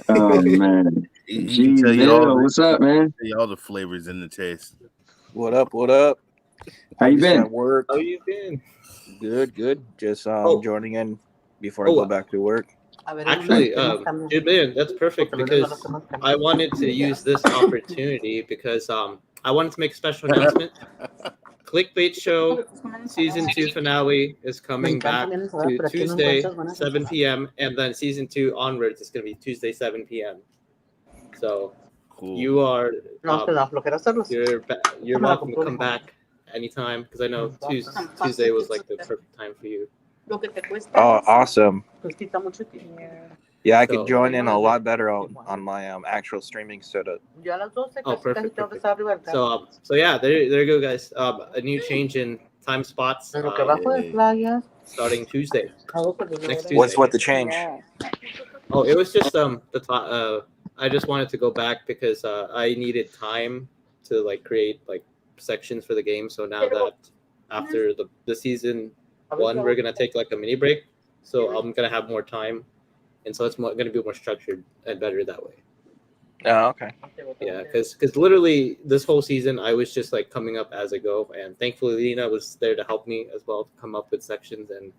Oh man. He can tell you What's up, man? tell you all the flavors in the taste. What up? What up? How you Just been? At work. How you been? Good. Just Oh. joining in before I go back to work. Actually, dude, man, that's perfect because I wanted to use this opportunity because I wanted to make a special announcement. ckBait Show Season 2 finale is coming back to Tuesday, 7 p.m. And then Season 2 onwards is going to be Tuesday, 7 p.m. So Cool. you are you're welcome to come back anytime because I know Tuesday was like the perfect time for you. Oh, awesome. Yeah, I So- could join in a lot better on my actual streaming setup. Oh, perfect. So yeah, there you go, guys. A new change in time spots starting Tuesday. Next Tuesday. What's the change? Yeah. Oh, it was just I just wanted to go back because I needed time to like create like sections for the game. So now that after the season 1, we're gonna take like a mini break. So I'm gonna have more time, and so it's gonna be more structured and better that way. Oh, okay. Yeah, because literally this whole season I was just like coming up as I go, and thankfully Lena was there to help me as well to come up with sections and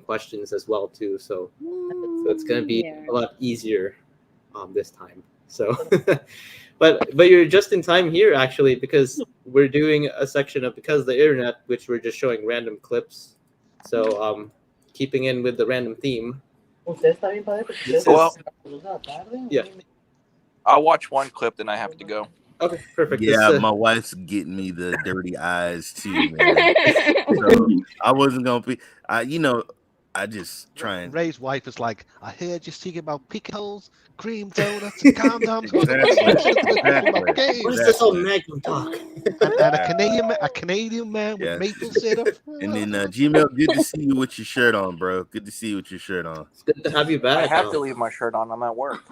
questions as well too. So it's gonna be a lot easier this time. So, but you're just in time here actually because we're doing a section of Because of the Internet, which we're just showing random clips. So keeping in with the random theme. Well, Yeah. I'll watch one clip, then I have to go. Okay, perfect. Yeah, my wife's getting me the dirty eyes too, man. So I wasn't gonna be. I just try and Ray's wife is like, I heard you speaking about pickles, cream donuts, and condoms. Exactly. What is this whole Magnum talk? And a Canadian man with Yes. maple syrup. And then Gmail, good to see you with your shirt on, bro. Good to see you with your shirt on. It's good to have you I back. have to leave my shirt on. I'm at work.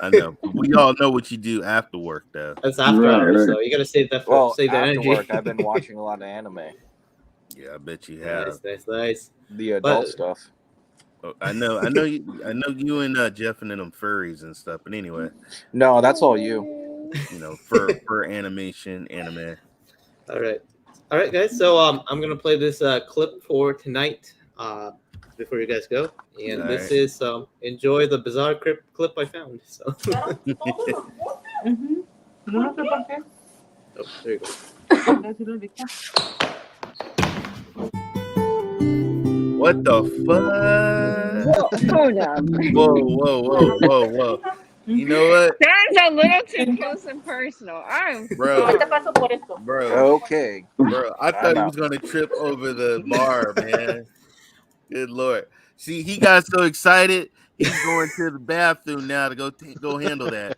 I know. We all know what you do after work, though. That's after Right, hours, right. so you gotta save that for Well, save that after energy. work, I've been watching a lot of anime, Yeah, I bet you have. Nice. the adult But- stuff. Oh, I know you and Jeff and them furries and stuff. But anyway, No, that's all you. fur animation, anime. All right, guys. So I'm gonna play this clip for tonight. Before you guys go, and All this right. is enjoy the bizarre clip I found. So, oh, there you go. What the fuck? Hold up. Whoa. You know what, That's a little too close and personal. bro? Okay. I thought I'm he out. was gonna trip over the bar, man. Good lord. See, he got so excited, he's going to the bathroom now to go handle that.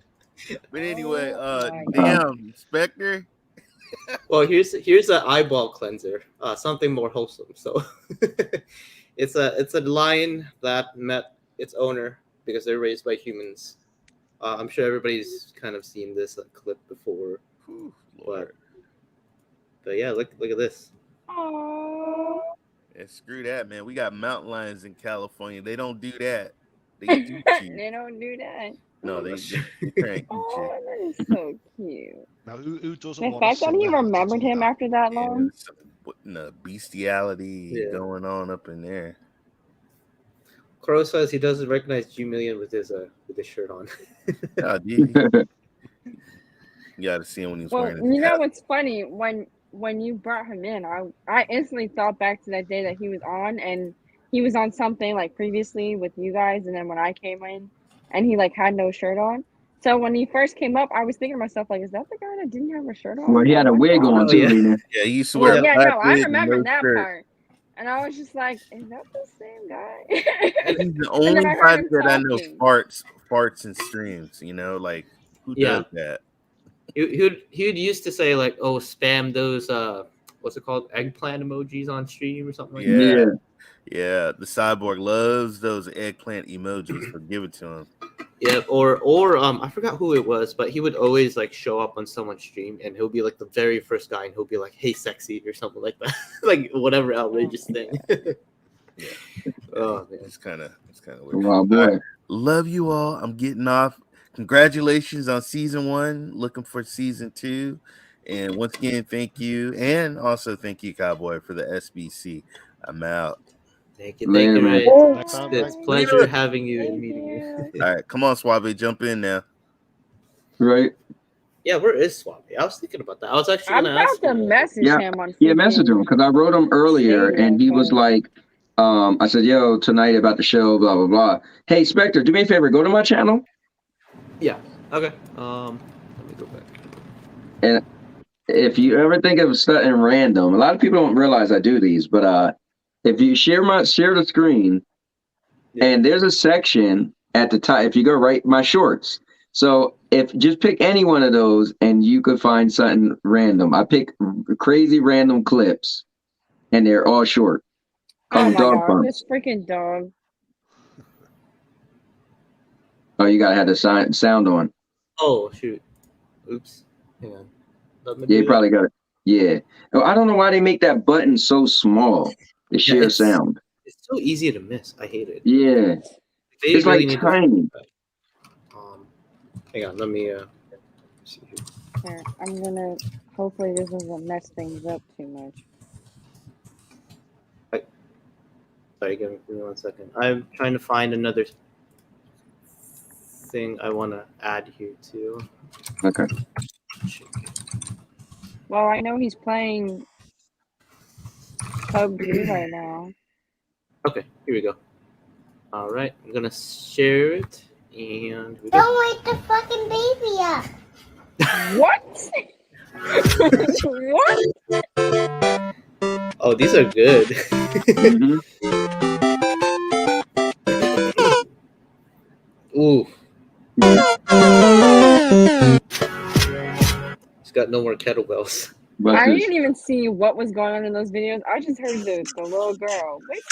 But anyway, my damn, Spectre. Well, here's an eyeball cleanser. Something more wholesome. So, it's a lion that met its owner because they're raised by humans. I'm sure everybody's kind of seen this clip before. Whew, Lord. But yeah, look at this. Aww. Yeah, screw that, man. We got mountain lions in California. They don't do that. They eat you. They don't do that. No, they try and eat you. Oh, that is so cute. Now, who doesn't The want fact to that see he that? remembered him after that Yeah, long. there's some bestiality Yeah. going on up in there. Crow says he doesn't recognize G Million with his shirt on. Oh, dude. You got to see him when he's Well, wearing his you know hat. what's funny? When you brought him in, I instantly thought back to that day that he was on, and he was on something like previously with you guys, and then when I came in, and he like had no shirt on. So when he first came up, I was thinking to myself, like, is that the guy that didn't have a shirt on? Well, he had a wig on Oh, too, yeah. Lena. Yeah, he used to Well, wear yeah, black no, I wig and remember no that shirt. part, and I was just like, is that the same guy? He's the And then only I heard him podcast I know talking. farts and streams. Like who Yeah. does that? He'd used to say like, oh, spam those what's it called, eggplant emojis on stream or something like that. Yeah. The cyborg loves those eggplant emojis. So give it to him. Yeah, or I forgot who it was, but he would always like show up on someone's stream and he'll be like the very first guy and he'll be like, "Hey, sexy," or something like that, like whatever outrageous thing. Yeah. Oh man, It's kind of weird. Wow, boy. All right. Love you all. I'm getting off. Congratulations on season 1. Looking for season 2. And once again, thank you, and also thank you, Cowboy, for the SBC. I'm out. thank you, Later, man. Ray. Next time, It's Ray. pleasure having you and Thank meeting you. you. All right, come on, Suave, jump in now. Right? Yeah, where is Swampy? I was thinking about that. I was actually I'm gonna about ask to you. message Yeah. him on. Yeah, message him because I wrote him earlier Stay and he there, was okay. like, I said, yo, tonight about the show, blah, blah, blah. Hey, Spectre, do me a favor, go to my channel. Yeah. Okay. Let me go back. And if you ever think of something random, a lot of people don't realize I do these, but if you share the screen, Yeah. and there's a section at the top, if you go right, my shorts. So if just pick any one of those and you could find something random. I pick crazy random clips and they're all short. Call Oh them my dog god, pumps. this freaking dog. Oh, you gotta have the sound on. Oh shoot. Oops. Hang on. Let me Yeah, do you probably got it. Yeah. Oh, I don't know why they make that button so small to share it's- sound. It's so easy to miss. I hate it. Yeah. They It's really like need tiny. to. Hang on. Let me see here. Here, I'm gonna. Hopefully, this doesn't mess things up too much. Sorry, give me 1 second. I'm trying to find another thing I want to add here too. Okay. Well, I know he's playing PUBG right now. Okay, here we go. All right, I'm gonna share it, and we go. Don't wake the fucking baby up. What? What? Oh, these are good. Mhm. Ooh. He's got no more kettlebells. But I didn't even see what was going on in those videos. I just heard the little girl. Wait,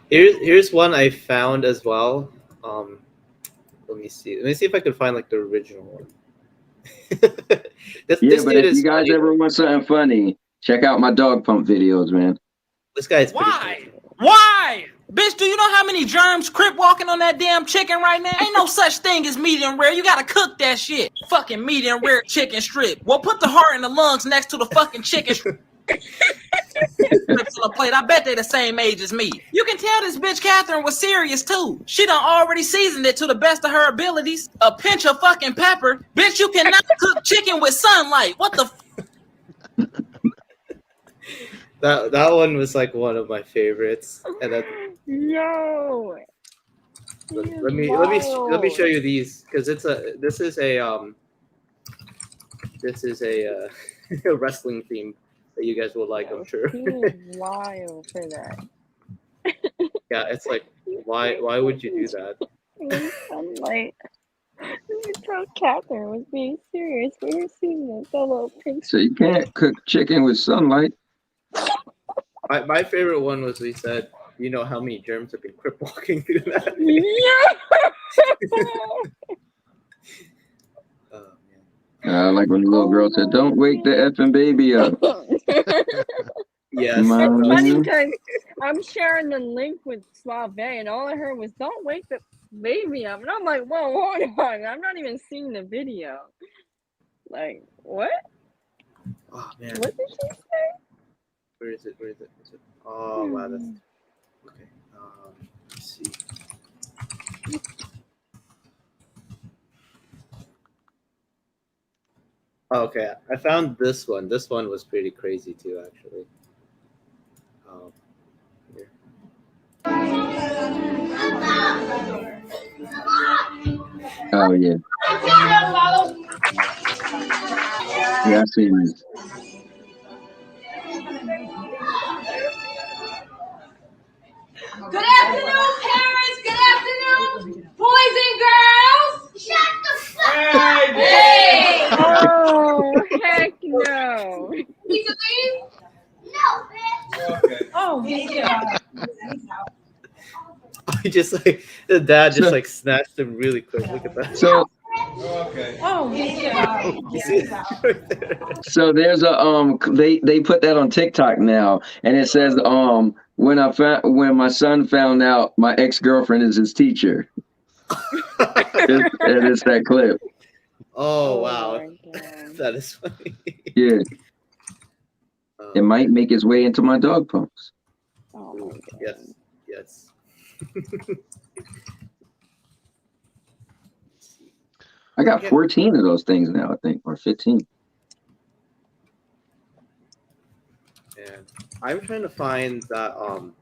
Here's one I found as well. Let me see. Let me see if I can find like the original one. this Yeah, this but dude if is you guys funny. ever want something funny, check out my dog pump videos, man. This guy is pretty Why? funny. Why? Bitch, do you know how many germs crip walking on that damn chicken right now? Ain't no such thing as medium rare. You gotta cook that shit. Fucking medium rare chicken strip. Well, put the heart and the lungs next to the fucking chicken strips on a plate. I bet they the same age as me. You can tell this bitch Catherine was serious too. She done already seasoned it to the best of her abilities. A pinch of fucking pepper. Bitch, you cannot cook chicken with sunlight. What the That one was like one of my favorites. And then Yo. let me show you these because this is a a wrestling theme that you guys will like, I'm sure. He is wild for that. Yeah, it's like why would you do that? Sunlight. You thought Catherine was being serious. We were seeing the little pink. So you can't cook chicken with sunlight. My favorite one was he said, you know how many germs have been crip walking through that? Oh, man. Like when the little girl said, "Don't wake the effing baby up." Yes. Come on, It's funny man. because I'm sharing the link with Suave, and all I heard was "Don't wake the baby up," and I'm like, "Whoa, hold on! I'm not even seeing the video." Like, what? Oh man. What did she say? Where is it? Oh wow, that's okay. Let's see. Okay, I found this one. This one was pretty crazy too, actually. Here. Oh yeah. Yeah, I've seen this. Good afternoon, parents. Good afternoon, boys and girls. Shut the fuck up. Hey. Oh, heck no. Need to leave? No, bitch. Okay. Oh, yeah. I just like the dad just like snatched him really quick. Look at that. So Okay. Oh, yeah. You see it right there? So there's a they put that on TikTok now, and it says when my son found out my ex-girlfriend is his teacher. It's that clip. Oh wow, my God. that is funny. Yeah, it might make its way into my dog pumps. Oh my God. Yes. I got 14 of those things now, I think, or 15. And I'm trying to find that I'm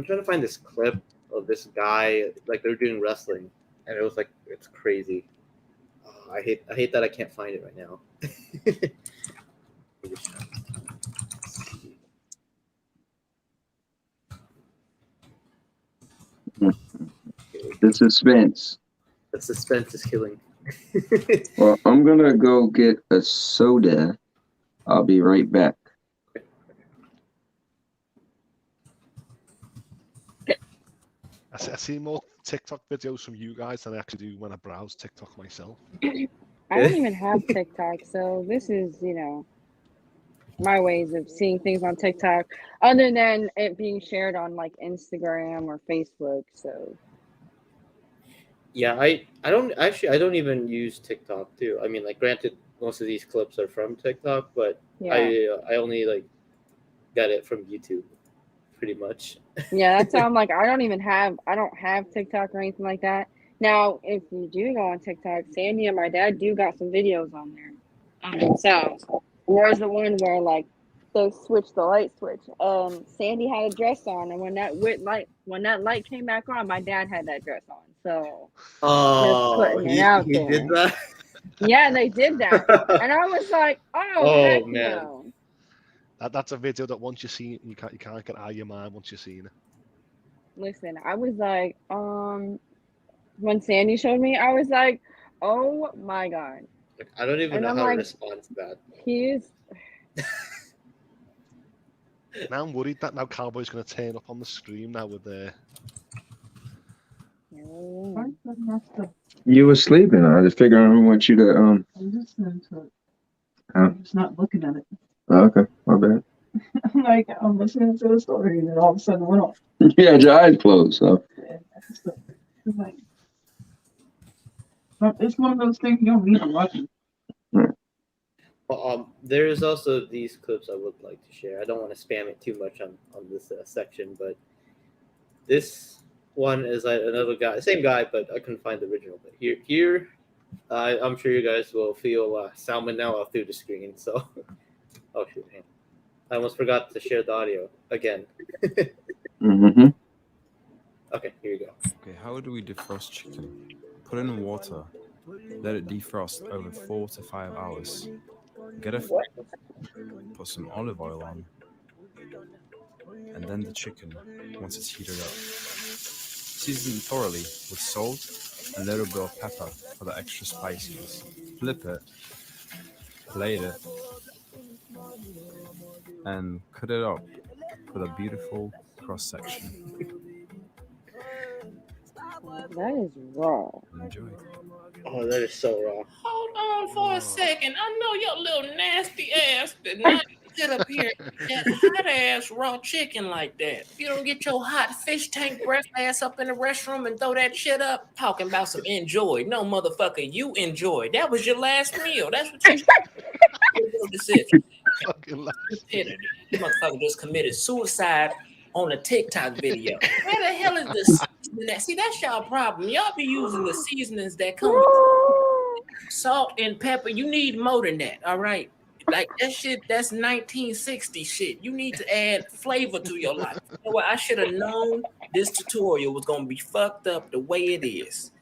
trying to find this clip of this guy, like they're doing wrestling, and it was like it's crazy. Oh, I hate that I can't find it right now. The suspense. The suspense is killing. Well, I'm gonna go get a soda. I'll be right back. I see more TikTok videos from you guys than I actually do when I browse TikTok myself. I don't even have TikTok, so this is, my ways of seeing things on TikTok, other than it being shared on like Instagram or Facebook. So Yeah, I don't even use TikTok too. I mean, like, granted, most of these clips are from TikTok, but yeah, I only like got it from YouTube, pretty much. yeah, that's how I'm like, I don't have TikTok or anything like that. Now, if you do go on TikTok, Sandy and my dad do got some videos on there themselves. There's the one where like they switched the light switch. Sandy had a dress on, and when that light came back on, my dad had that dress on. So Oh, putting it out he there. did that. Yeah, they did that, and I was like, oh heck man. no. That's a video that once you see it, you can't get out of your mind once you've seen it. Listen, I was like, when Sandy showed me, I was like, oh my God. Like, I don't even know how to respond to that. He's Now I'm worried that now Cowboy's going to turn up on the stream now with the. You were sleeping. I just figured I want you to I'm just not looking at it. Oh, okay, my bad. I'm like, I'm listening to the story, and then all of a sudden it went off. You had your eyes closed, so. And it's like, but it's one of those things you don't need to watch it. Well, there is also these clips I would like to share. I don't want to spam it too much on this section, but this one is another guy, same guy, but I couldn't find the original. But here, I'm sure you guys will feel salmonella through the screen. So, oh shoot, man. I almost forgot to share the audio again. Mm-hmm. Okay, here you go. Okay, how do we defrost chicken? Put it in water, let it defrost over 4 to 5 hours. Get a put some olive oil on, and then the chicken once it's heated up. Season it thoroughly with salt and a little bit of pepper for the extra spiciness. Flip it, plate it, and cut it up with a beautiful cross section. That is raw. Enjoy. Oh, that is so raw. Hold on for a second. I know your little nasty ass did not sit up here and eat that hot ass raw chicken like that. You don't get your hot fish tank breath ass up in the restroom and throw that shit up. Talking about some enjoy. No, motherfucker, you enjoy. That was your last meal. That's what you decision. You motherfucker just committed suicide on a TikTok video. Where the hell is the seasoning at? See, that's y'all problem. Y'all be using the seasonings that come with salt and pepper. You need more than that, all right? Like that shit, that's 1960 shit. You need to add flavor to your life. You know what? I should have known this tutorial was gonna be fucked up the way it is.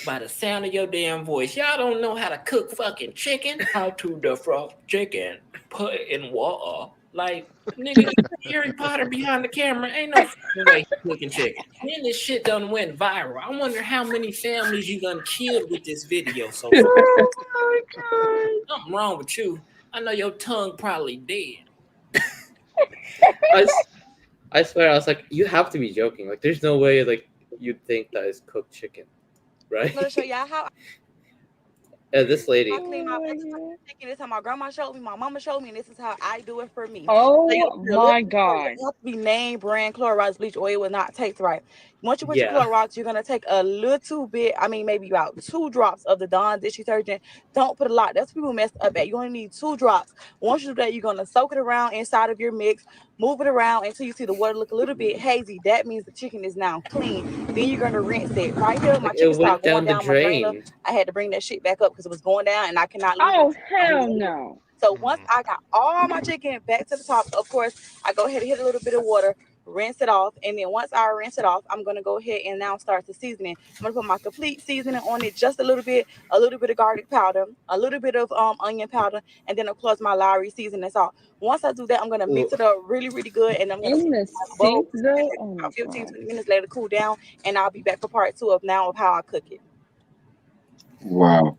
By the sound of your damn voice. Y'all don't know how to cook fucking chicken. How to defrost chicken. Put it in water. Like, nigga, Harry Potter behind the camera. Ain't no fucking way cooking chicken. Then this shit done went viral. I wonder how many families you done killed with this video so far. Oh my God. Something wrong with you. I know your tongue probably dead. I swear, I was like, you have to be joking. Like, there's no way, like, you'd think that is cooked chicken, right? I'm gonna show y'all how This lady. I clean my chicken. This is how my grandma showed me, my mama showed me, and this is how I do it for me. Oh So my God. it has to be name brand Clorox bleach or it will not taste right. Once you put your Clorox, you're gonna take a little bit, maybe about 2 drops of the Dawn dish detergent. Don't put a lot. That's what people mess up at. You only need 2 drops. Once you do that, you're gonna soak it around inside of your mix, move it around until you see the water look a little bit hazy. That means the chicken is now clean. Then you're gonna rinse it. Right here, my chicken started going down my drainer. I had to bring that shit back up because it was going down and I cannot leave it. Hell no. So once I got all my chicken back to the top, of course, I go ahead and hit a little bit of water, rinse it off, and then once I rinse it off, I'm gonna go ahead and now start the seasoning. I'm gonna put my complete seasoning on it, just a little bit of garlic powder, a little bit of onion powder, and then of course my Lowry seasoning salt. Once I do that, I'm gonna mix it up really, really good, and I'm gonna in the sink though. About 15-20 minutes later, cool down, and I'll be back for part 2 of how I cook it. Wow.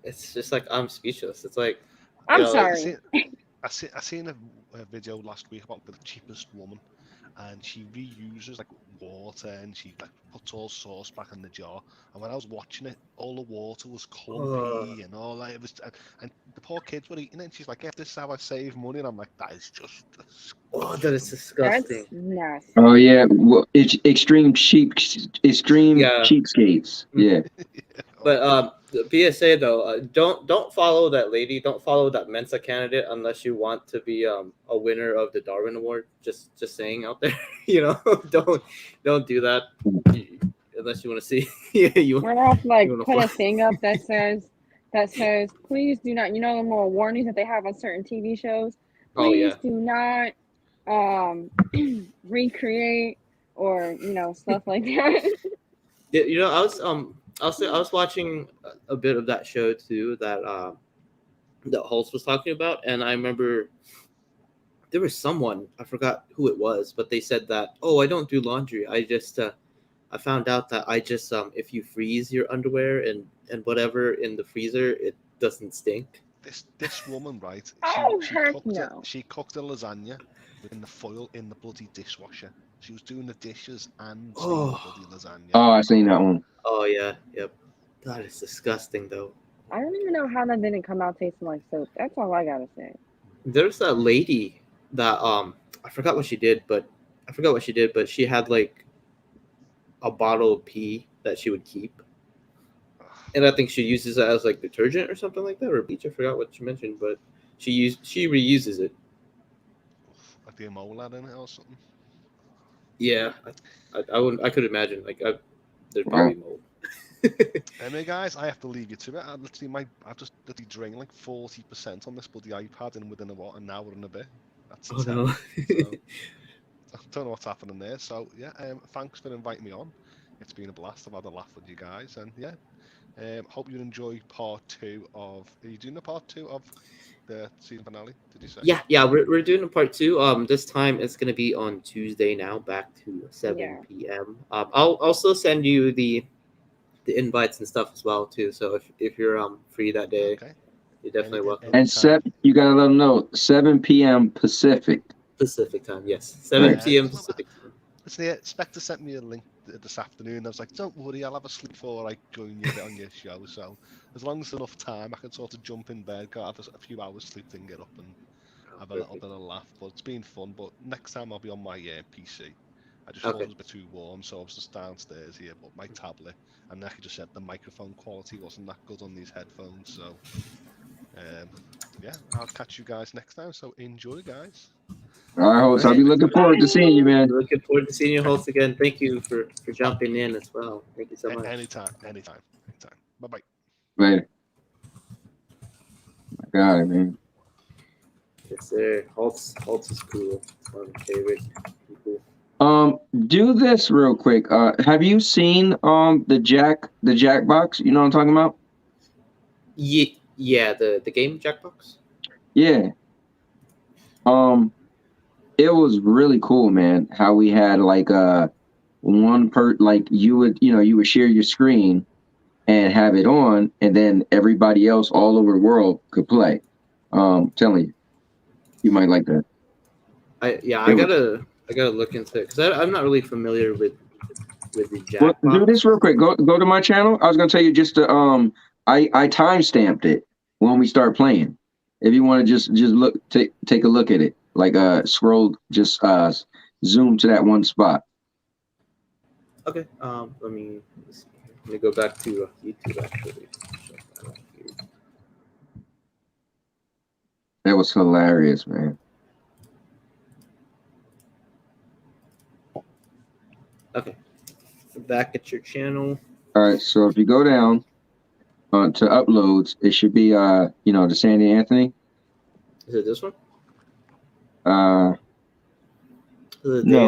It's just like I'm speechless. It's like I'm sorry. I seen a video last week about the cheapest woman, and she reuses like water and she like puts all sauce back in the jar. And when I was watching it, all the water was clumpy and all that. It was, and the poor kids were eating it. And she's like, "Yeah, this is how I save money." And I'm like, "That is just disgusting." Oh, that is disgusting. That's nasty. Oh yeah, well, it's extreme cheapskates. Yeah. But the PSA though, don't follow that lady. Don't follow that Mensa candidate unless you want to be a winner of the Darwin Award. Just saying out there, don't do that unless you want to see. We're off like put a thing up that says please do not. You know the more warnings that they have on certain TV shows. Please do not recreate or stuff like that. Yeah, I was watching a bit of that show too that Holtz was talking about, and I remember there was someone, I forgot who it was, but they said that, I don't do laundry. I just I found out that I just if you freeze your underwear and whatever in the freezer, it doesn't stink. This woman, right? She cooked a lasagna in the foil in the bloody dishwasher. She was doing the dishes and the bloody lasagna. Oh, I seen that one. Oh yeah, yep. That is disgusting though. I don't even know how that didn't come out tasting like soap. That's all I gotta say. There's that lady that I forgot what she did, but she had like a bottle of pee that she would keep, and I think she uses it as like detergent or something like that, or bleach. I forgot what she mentioned, but she reuses it. Like the mole lad in it or something. Yeah, I could imagine like there's probably mold. Anyway, guys, I have to leave you to it. I've just literally drained like 40% on this bloody iPad, and within an hour and a bit. That's Oh no. So, I don't know what's happening there. So yeah, thanks for inviting me on. It's been a blast. I've had a laugh with you guys, and yeah, hope you enjoy part 2 of. Are you doing a part 2 of the season finale? Did you say? Yeah, we're doing a part 2. This time it's gonna be on Tuesday now, back to 7 p.m. I'll also send you the invites and stuff as well too. So if you're free that day, you're definitely welcome. And you gotta let them know 7 p.m. Pacific. Pacific time, yes, 7 p.m. Pacific time. Listen, Spectre sent me a link this afternoon. I was like, don't worry, I'll have a sleep before I join you on your show. So as long as there's enough time, I can sort of jump in bed, have a few hours sleep, then get up and have a little bit of laugh. But it's been fun. But next time I'll be on my PC. I just thought it was a bit too warm, so I was just downstairs here. But my tablet, and like I just said, the microphone quality wasn't that good on these headphones. So yeah, I'll catch you guys next time. So enjoy, guys. All right, host. I'll be looking forward to seeing you, man. Looking forward to seeing you, host, again. Thank you for jumping in as well. Thank you so much. Anytime. Bye bye. Later. My God, man. Yes, sir. Holtz is cool. One of my favorite people. Do this real quick. Have you seen the Jackbox? You know what I'm talking about? Yeah, the game Jackbox. Yeah. It was really cool, man. How we had like you would share your screen and have it on, and then everybody else all over the world could play. Telling you might like that. I gotta look into it because I'm not really familiar with the Jackbox. Well, do this real quick. Go to my channel. I was gonna tell you just to I time stamped it when we start playing. If you want to just look take a look at it, like scroll, just zoom to that one spot. Okay. Let me go back to YouTube actually. That was hilarious, man. Okay. Back at your channel. All right. So if you go down to uploads, it should be the Sandy Anthony. Is it this one? No.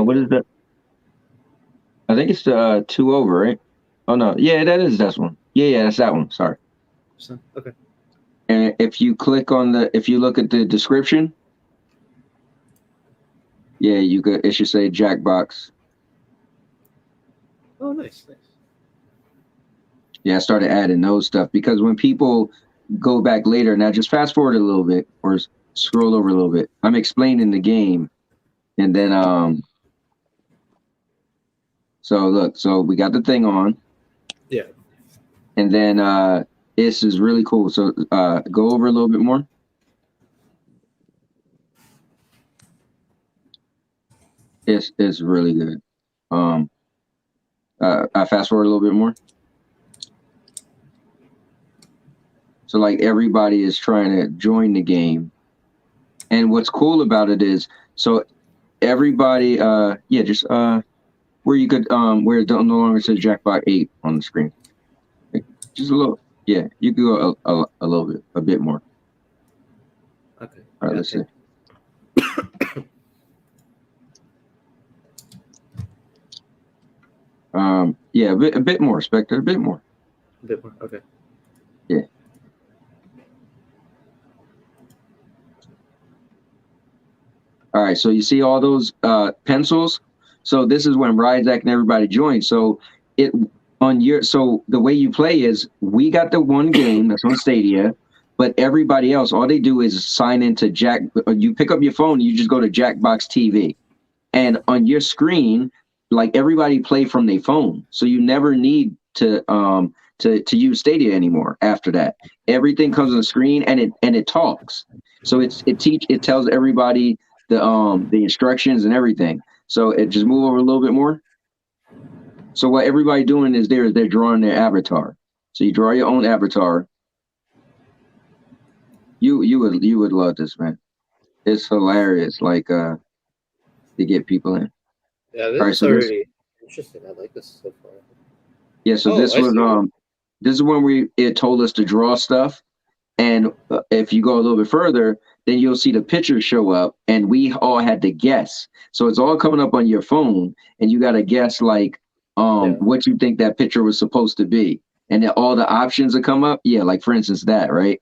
What is that? I think it's the 2 over, right? Oh no. Yeah, that is this one. Yeah, that's that one. Sorry. Okay. And if you look at the description, yeah, it should say Jackbox. Oh, nice. Yeah, I started adding those stuff because when people go back later, now just fast forward a little bit or scroll over a little bit. I'm explaining the game, and then so look, so we got the thing on. Yeah. And then this is really cool. So go over a little bit more. It's really good. I fast forward a little bit more. So like everybody is trying to join the game. And what's cool about it is, so everybody, just where you could, where it no longer says Jackpot 8 on the screen. Just a little, yeah, you could go a little bit, a bit more. Okay. All right, let's see. Yeah, a bit more, Spectre, a bit more. A bit more, okay. Yeah. All right, so you see all those pencils? So this is when Ryzak and everybody joins. So so the way you play is we got the one game that's on Stadia, but everybody else, all they do is sign into you pick up your phone, you just go to Jackbox TV. And on your screen, like everybody play from their phone. So you never need to to use Stadia anymore. After that, everything comes on the screen and it talks. So it tells everybody the instructions and everything. So it just move over a little bit more. So what everybody doing is they're drawing their avatar. So you draw your own avatar. You would love this, man. It's hilarious. Like to get people in. Yeah, this All right, is so already interesting. I like this so far. Yeah, so Oh, this I was see. this is when it told us to draw stuff, and if you go a little bit further, then you'll see the pictures show up, and we all had to guess. So it's all coming up on your phone, and you got to guess like what you think that picture was supposed to be, and then all the options that come up. Yeah, like for instance that, right?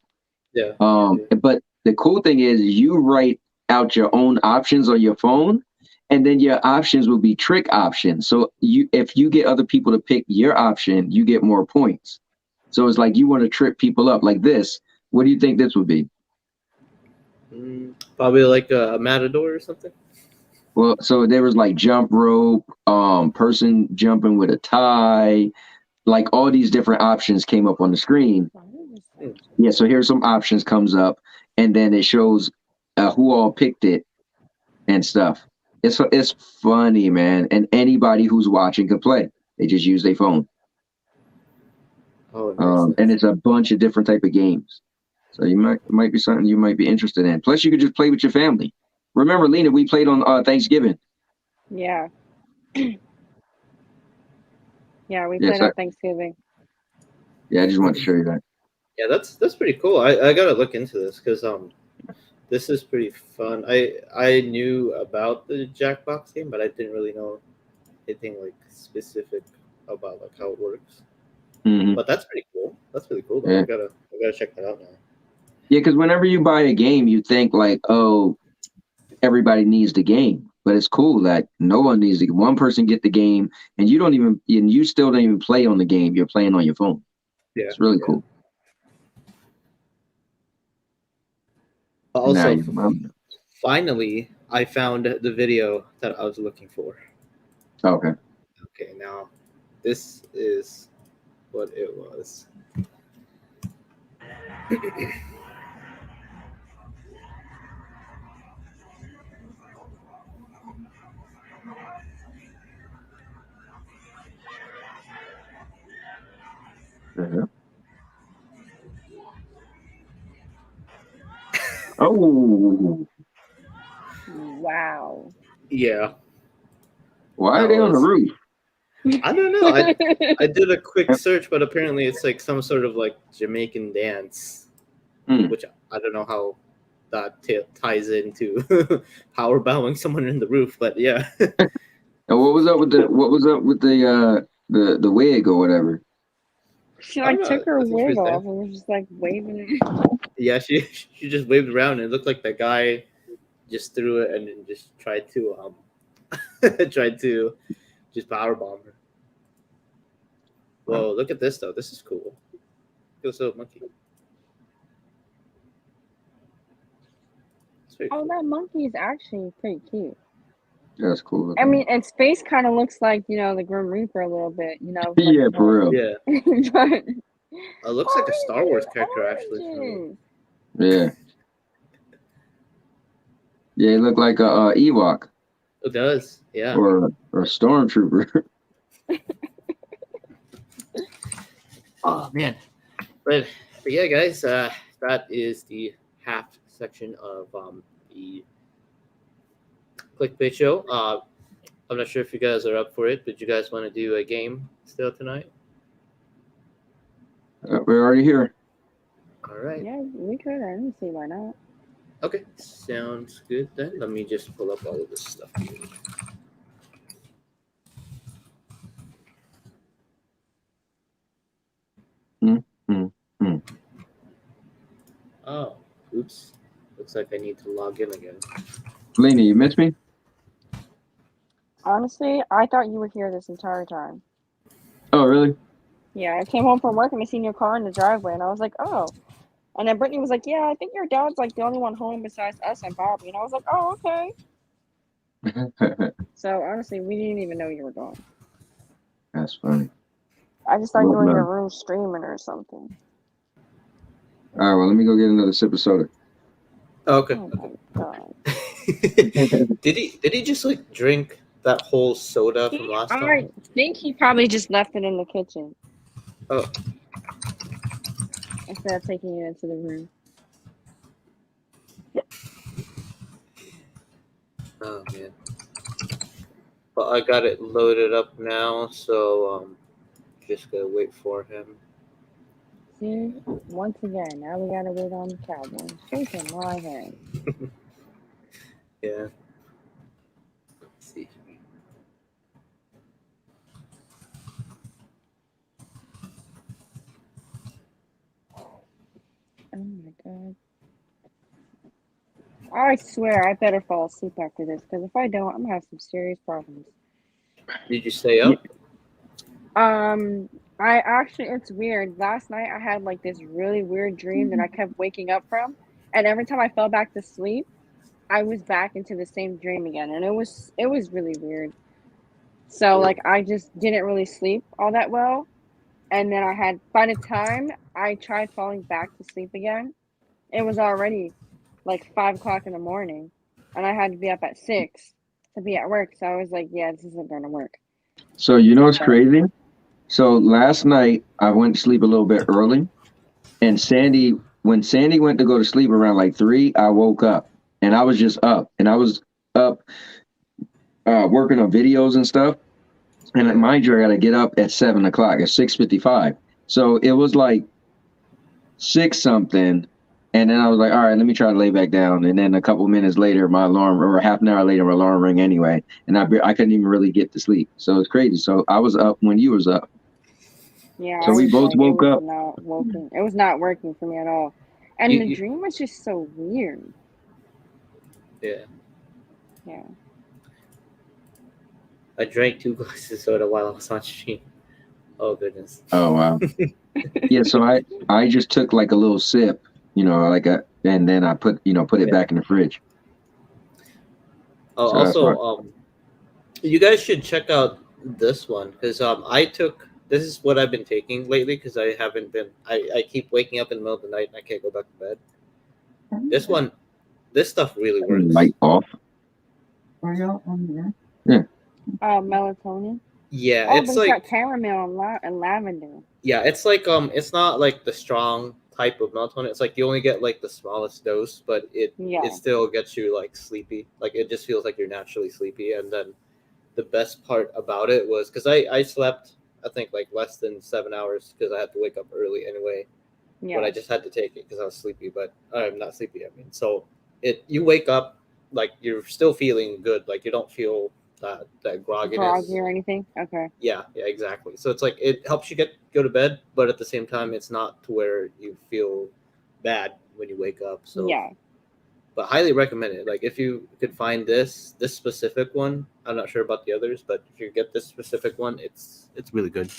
Yeah. But the cool thing is you write out your own options on your phone, and then your options will be trick options. So if you get other people to pick your option, you get more points. So it's like you want to trip people up like this. What do you think this would be? Probably like a matador or something. Well, so there was like jump rope, person jumping with a tie, like all these different options came up on the screen. Yeah, so here's some options comes up, and then it shows who all picked it and stuff. It's funny, man, and anybody who's watching can play. They just use their phone. Oh, nice. And it's a bunch of different type of games. So it might be something you might be interested in. Plus, you could just play with your family. Remember, Lena, we played on Thanksgiving. Yeah. Yeah, we played on Thanksgiving. Yeah, I just wanted to show you that. Yeah, that's pretty cool. I gotta look into this because this is pretty fun. I knew about the Jackbox game, but I didn't really know anything like specific about like how it works. Mm-hmm. But that's pretty cool. That's really cool. Though. Yeah. I gotta check that out now. Yeah, because whenever you buy a game, you think like, oh, everybody needs the game, but it's cool that no one needs the one person get the game, and you still don't even play on the game. You're playing on your phone. Yeah, it's really cool. Also, finally, I found the video that I was looking for. Okay. Okay, now this is what it was. Uh-huh. Oh. Wow. Yeah. Why are they on the roof? I don't know. I did a quick search, but apparently it's like some sort of like Jamaican dance, which I don't know how that ties into power bowing someone in the roof, but yeah. And what was up with the wig or whatever? She like took her wig off and was just like waving it. Yeah, she just waved around and it looked like that guy just threw it and then just tried to just power bomb her. Whoa, look at this though. This is cool. Look at this little monkey. Oh, that monkey is actually pretty cute. That's cool. I mean, its face kind of looks like, the Grim Reaper a little bit, Like, yeah, for real. Yeah. But it looks like a Star Wars character, actually. Yeah. Yeah, it looked like a Ewok. It does, yeah. Or a stormtrooper. Oh man, but yeah, guys, that is the half section of the clickbait show. I'm not sure if you guys are up for it, but you guys want to do a game still tonight? We're already here. All right. Yeah, we could. I didn't see why not. Okay, sounds good then. Let me just pull up all of this stuff here. Oh, oops. Looks like I need to log in again. Lena, you missed me? Honestly, I thought you were here this entire time. Oh, really? Yeah, I came home from work and I seen your car in the driveway, and I was like, oh. And then Brittany was like, yeah, I think your dad's like the only one home besides us and Bobby. And I was like, oh, okay. So honestly, we didn't even know you were gone. That's funny. I just thought Well, you were in your no. room streaming or something. All right, well, let me go get another sip of soda. Okay. Oh my god. Did he just like drink that whole soda from last I time? think he probably just left it in the kitchen Oh, instead of taking it into the room. oh man. Well, I got it loaded up now, so just gotta wait for him. See, once again, now we gotta wait on the Cowboys. Shaking my head. Yeah. Let's see. Oh my god. I swear I better fall asleep after this, because if I don't, I'm gonna have some serious problems. Did you stay up? I actually, it's weird. Last night I had like this really weird dream that I kept waking up from, and every time I fell back to sleep, I was back into the same dream again, and it was really weird. So like I just didn't really sleep all that well, and then by the time I tried falling back to sleep again, it was already like 5 o'clock in the morning, and I had to be up at 6 to be at work. So I was like, yeah, this isn't gonna work. So you know what's So crazy? So last night I went to sleep a little bit early, and when Sandy went to go to sleep around like 3, I woke up, and I was just up, and I was up working on videos and stuff. And mind you, I got to get up at 7 o'clock at 6:55. So it was like 6 something, and then I was like, all right, let me try to lay back down. And then a couple minutes later, my alarm, or half an hour later, my alarm rang anyway, and I couldn't even really get to sleep. So it's crazy. So I was up when you was up. yeah, So I we was both like, woke up. it was not working for me at all. And You- the you- dream was just so weird. Yeah. Yeah. I drank 2 glasses of soda while I was on stream. Oh goodness. Oh wow. Yeah. So I just took like a little sip, and then I put it back in the fridge. Oh, So that's why. also, you guys should check out this one because this is what I've been taking lately because I haven't been. I keep waking up in the middle of the night and I can't go back to bed. This stuff really works. Light off. Are y'all on here? Yeah. Melatonin. Yeah, Oh, it's but it's like got caramel and lavender. yeah, it's like it's not like the strong type of melatonin. It's like you only get like the smallest dose, but it still gets you like sleepy. Like it just feels like you're naturally sleepy. And then the best part about it was because I slept I think like less than 7 hours because I had to wake up early anyway. Yeah. But I just had to take it because I was sleepy. But I'm not sleepy. I mean, so you wake up like you're still feeling good. Like you don't feel that grogginess. Groggy or anything? Okay. Yeah, exactly. So it's like it helps you go to bed, but at the same time, it's not to where you feel bad when you wake up. So yeah, but highly recommend it. Like if you could find this specific one, I'm not sure about the others, but if you get this specific one, it's really good.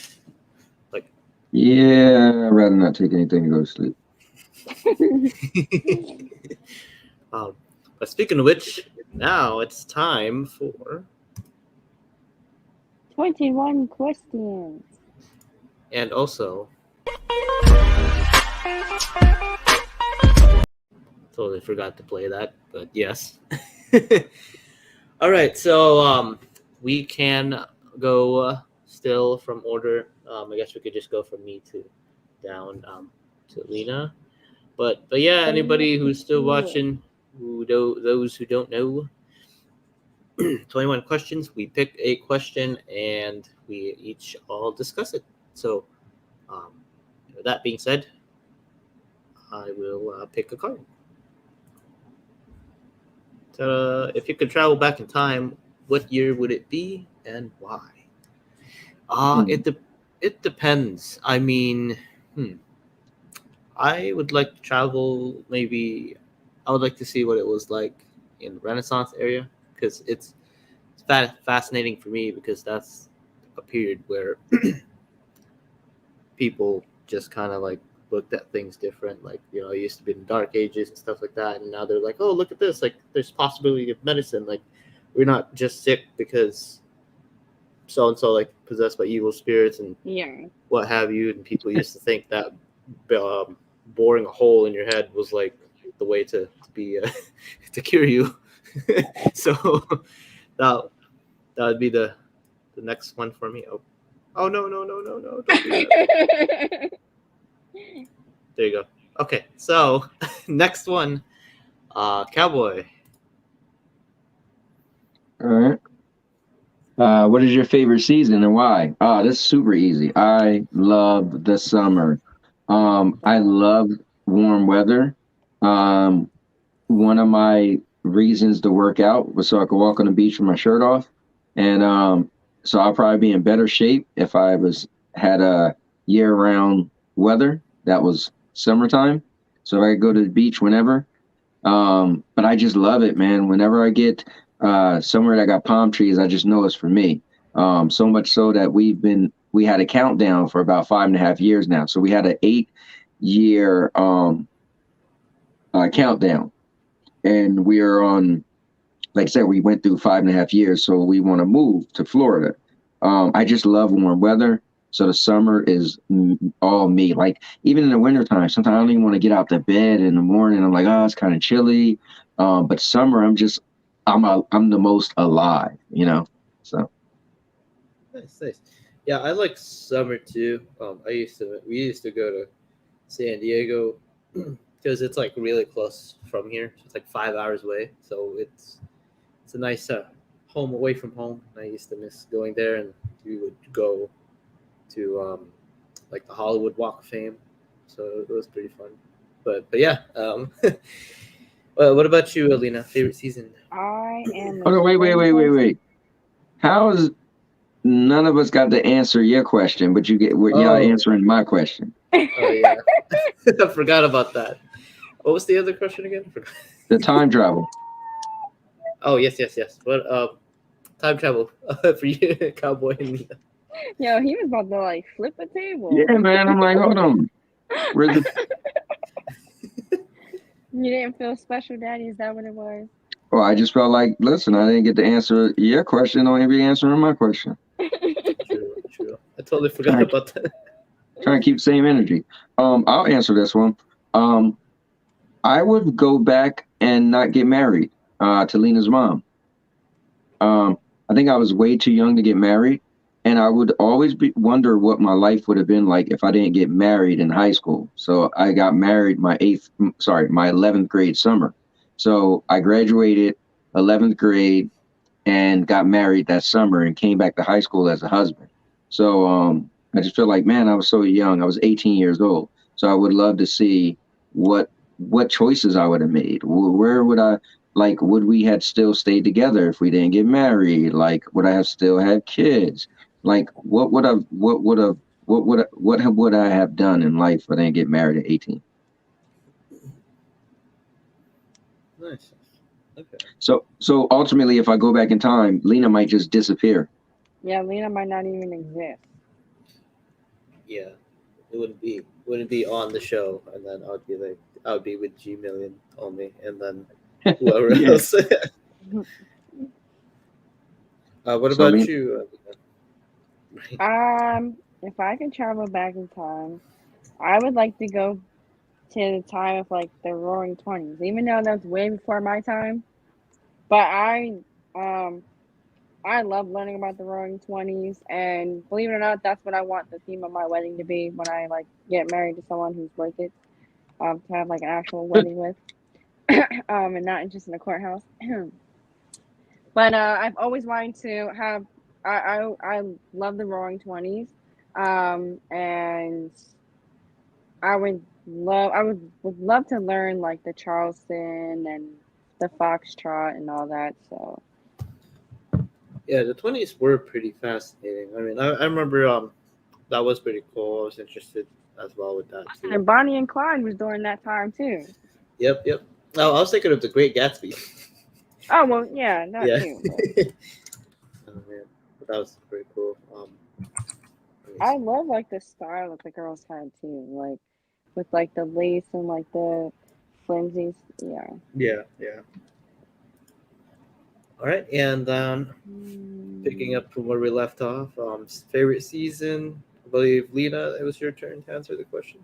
Like Yeah, I'd rather not take anything to go to sleep. But speaking of which, now it's time for 21 questions. and also totally forgot to play that, but yes. All right, so we can go still from order. I guess we could just go from me to down to Lena. But yeah, anybody who's still watching, those who don't know, 21 questions. We pick a question and we each all discuss it. So, with that being said, I will pick a card. If you could travel back in time, what year would it be and why? It depends. I mean, I would like to travel. Maybe I would like to see what it was like in the Renaissance area because it's fascinating for me because that's a period where people just kind of like looked at things different. Like, it used to be in the dark ages and stuff like that. And now they're like, oh, look at this. Like, there's possibility of medicine. Like, we're not just sick because so and so like possessed by evil spirits and Yeah. what have you, and people used to think that boring a hole in your head was like the way to be to cure you. So that would be the next one for me. Oh no, don't do that. There you go. Okay, so next one, Cowboy. All right. What is your favorite season and why? This is super easy. I love the summer. I love warm weather. One of my reasons to work out was so I could walk on the beach with my shirt off, and so I'll probably be in better shape if I had a year-round weather that was summertime. So I could go to the beach whenever. But I just love it, man. Whenever I get somewhere that got palm trees, I just know it's for me. So much so that we had a countdown for about 5.5 years now. So we had an 8-year countdown, and we are on. Like I said, we went through 5.5 years, so we want to move to Florida. I just love warm weather. So the summer is all me. Like even in the wintertime, sometimes I don't even want to get out the bed in the morning. I'm like, oh, it's kind of chilly. But summer, I'm the most alive, you know. So Nice. Yeah, I like summer too. We used to go to San Diego because it's like really close from here. It's like 5 hours away, so it's a nice home away from home. I used to miss going there, and we would go to like the Hollywood Walk of Fame, so it was pretty fun. But yeah, well, what about you, Alina? Favorite season? I am. oh no, wait. How is none of us got to answer your question, but y'all answering my question? Oh yeah, I forgot about that. What was the other question again? The time travel. Oh yes. What time travel for you, Cowboy and Nina? Yo, he was about to like flip a table. Yeah, man. I'm like, hold on. Where's the? You didn't feel special, Daddy? Is that what it was? Well, I just felt like, listen, I didn't get to answer your question. Don't even be answering my question. True. I totally forgot about that. Trying to keep the same energy. I'll answer this one. I would go back and not get married to Lena's mom. I think I was way too young to get married, and I would always wonder what my life would have been like if I didn't get married in high school. So I got married my 11th grade summer. So I graduated 11th grade and got married that summer and came back to high school as a husband. So I just feel like, man, I was so young. I was 18 years old. So I would love to see what choices I would have made. Where would I, like, would we had still stayed together if we didn't get married? Like, would I have still had kids? Like, what would I have done in life if I didn't get married at 18? Nice. Okay. So ultimately, if I go back in time, Lena might just disappear. Yeah, Lena might not even exist. Yeah, it wouldn't be on the show, and then I would be with G Million only, and then whoever else. What about you? If I could travel back in time, I would like to go to the time of like the Roaring 20s, even though that's way before my time. But I love learning about the Roaring 20s, and believe it or not, that's what I want the theme of my wedding to be when I like get married to someone who's worth it. To have like an actual wedding with, and not just in a courthouse. But I've always wanted to have. I love the Roaring 20s, and I would love to learn like the Charleston and the Foxtrot and all that. So Yeah, the 20s were pretty fascinating. I mean, I remember that was pretty cool. I was interested as well with that too. And Bonnie and Clyde was during that time too. Yep. Oh, I was thinking of The Great Gatsby. Oh well, yeah, that too. Oh man, but that was pretty cool. I love like the style that the girls had too, like with like the lace and like the flimsies. Yeah. Yeah. All right, and picking up from where we left off. Favorite season. I believe Lena, it was your turn to answer the question.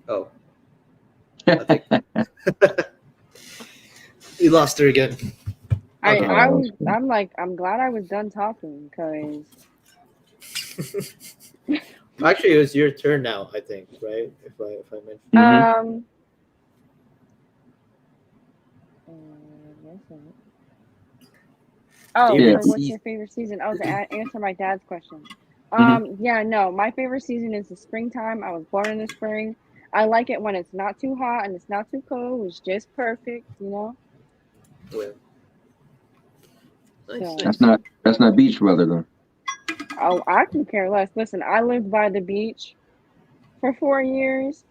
Oh, I think you lost her again. Okay. I'm glad I was done talking because Actually, it was your turn now. I think, right? If I mentioned. For what's your favorite season? Oh, to answer my dad's question. Yeah, no, my favorite season is the springtime. I was born in the spring. I like it when it's not too hot and it's not too cold. It's just perfect, you know. Yeah. Nice. That's not beach weather though. Oh, I can care less. Listen, I lived by the beach for 4 years.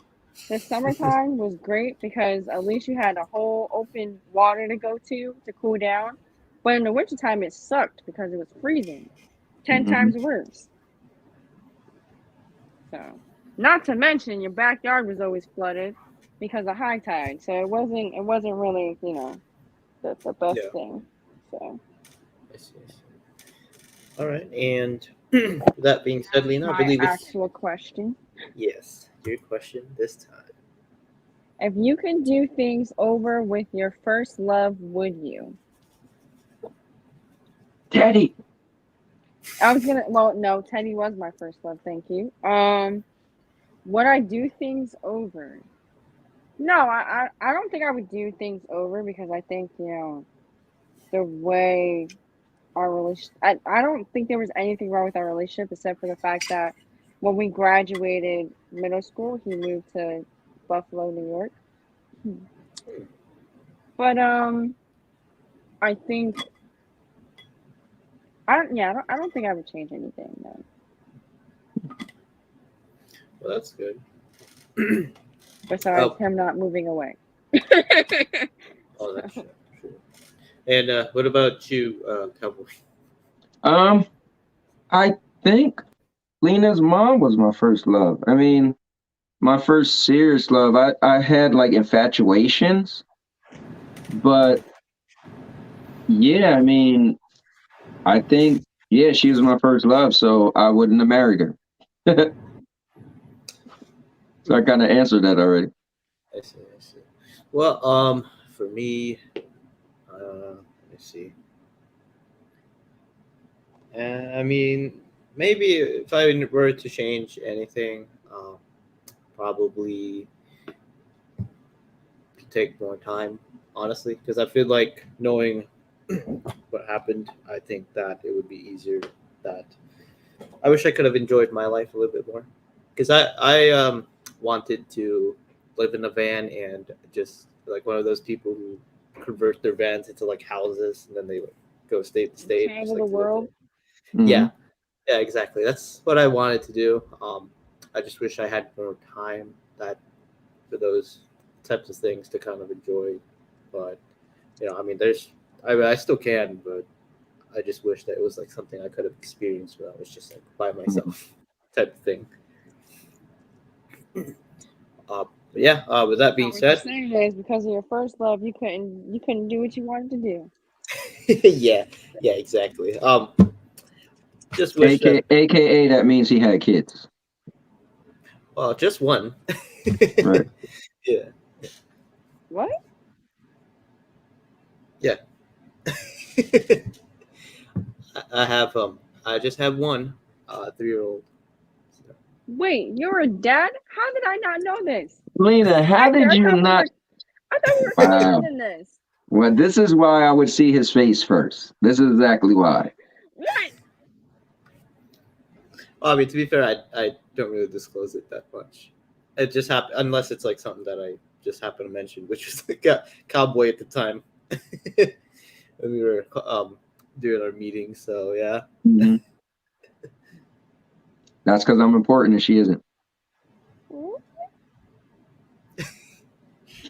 The summertime was great because at least you had a whole open water to go to cool down. But in the wintertime, it sucked because it was freezing. 10 times worse. So, not to mention your backyard was always flooded because of high tide. So it wasn't really, the best thing. So. I see. All right, and that being said, Lena, I believe it's actual question. Yes, your question this time. If you could do things over with your first love, would you? Teddy. No, Teddy was my first love. Thank you. Would I do things over? No, I don't think I would do things over because I think, the way our relationship, I don't think there was anything wrong with our relationship except for the fact that when we graduated middle school, he moved to Buffalo, New York. But I think I don't think I would change anything though. Well, that's good. Besides him not moving away. Oh, that's true. And what about you, Cowboy? I think Lena's mom was my first love. I mean, my first serious love. I had like infatuations, but yeah, I mean, I think she was my first love, so I wouldn't have married her. So I kind of answered that already. I see. Well, for me, let me see. I mean, maybe if I were to change anything, probably take more time, honestly, because I feel like knowing what happened, I think that it would be easier. That I wish I could have enjoyed my life a little bit more, because I wanted to live in a van and just like one of those people who convert their vans into like houses and then they like, go state to state. Travel the world. Yeah, exactly. That's what I wanted to do. I just wish I had more time for those types of things to kind of enjoy. But I mean, I still can, but I just wish that it was like something I could have experienced when I was just like by myself, type of thing. With that being said, what you're saying is because of your first love, you couldn't do what you wanted to do. yeah, exactly. Just wish AKA that means he had kids. Well, just one. Right. Yeah. What? Yeah. I just have one 3-year-old. Wait, you're a dad? How did I not know this? Lena, how did you not? I thought we were closer than this. Well, this is why I would see his face first. This is exactly why. What? I mean, to be fair, I don't really disclose it that much. It just happened, unless it's like something that I just happened to mention, which was like a cowboy at the time when we were doing our meeting. So yeah. Mm-hmm. That's because I'm important and she isn't.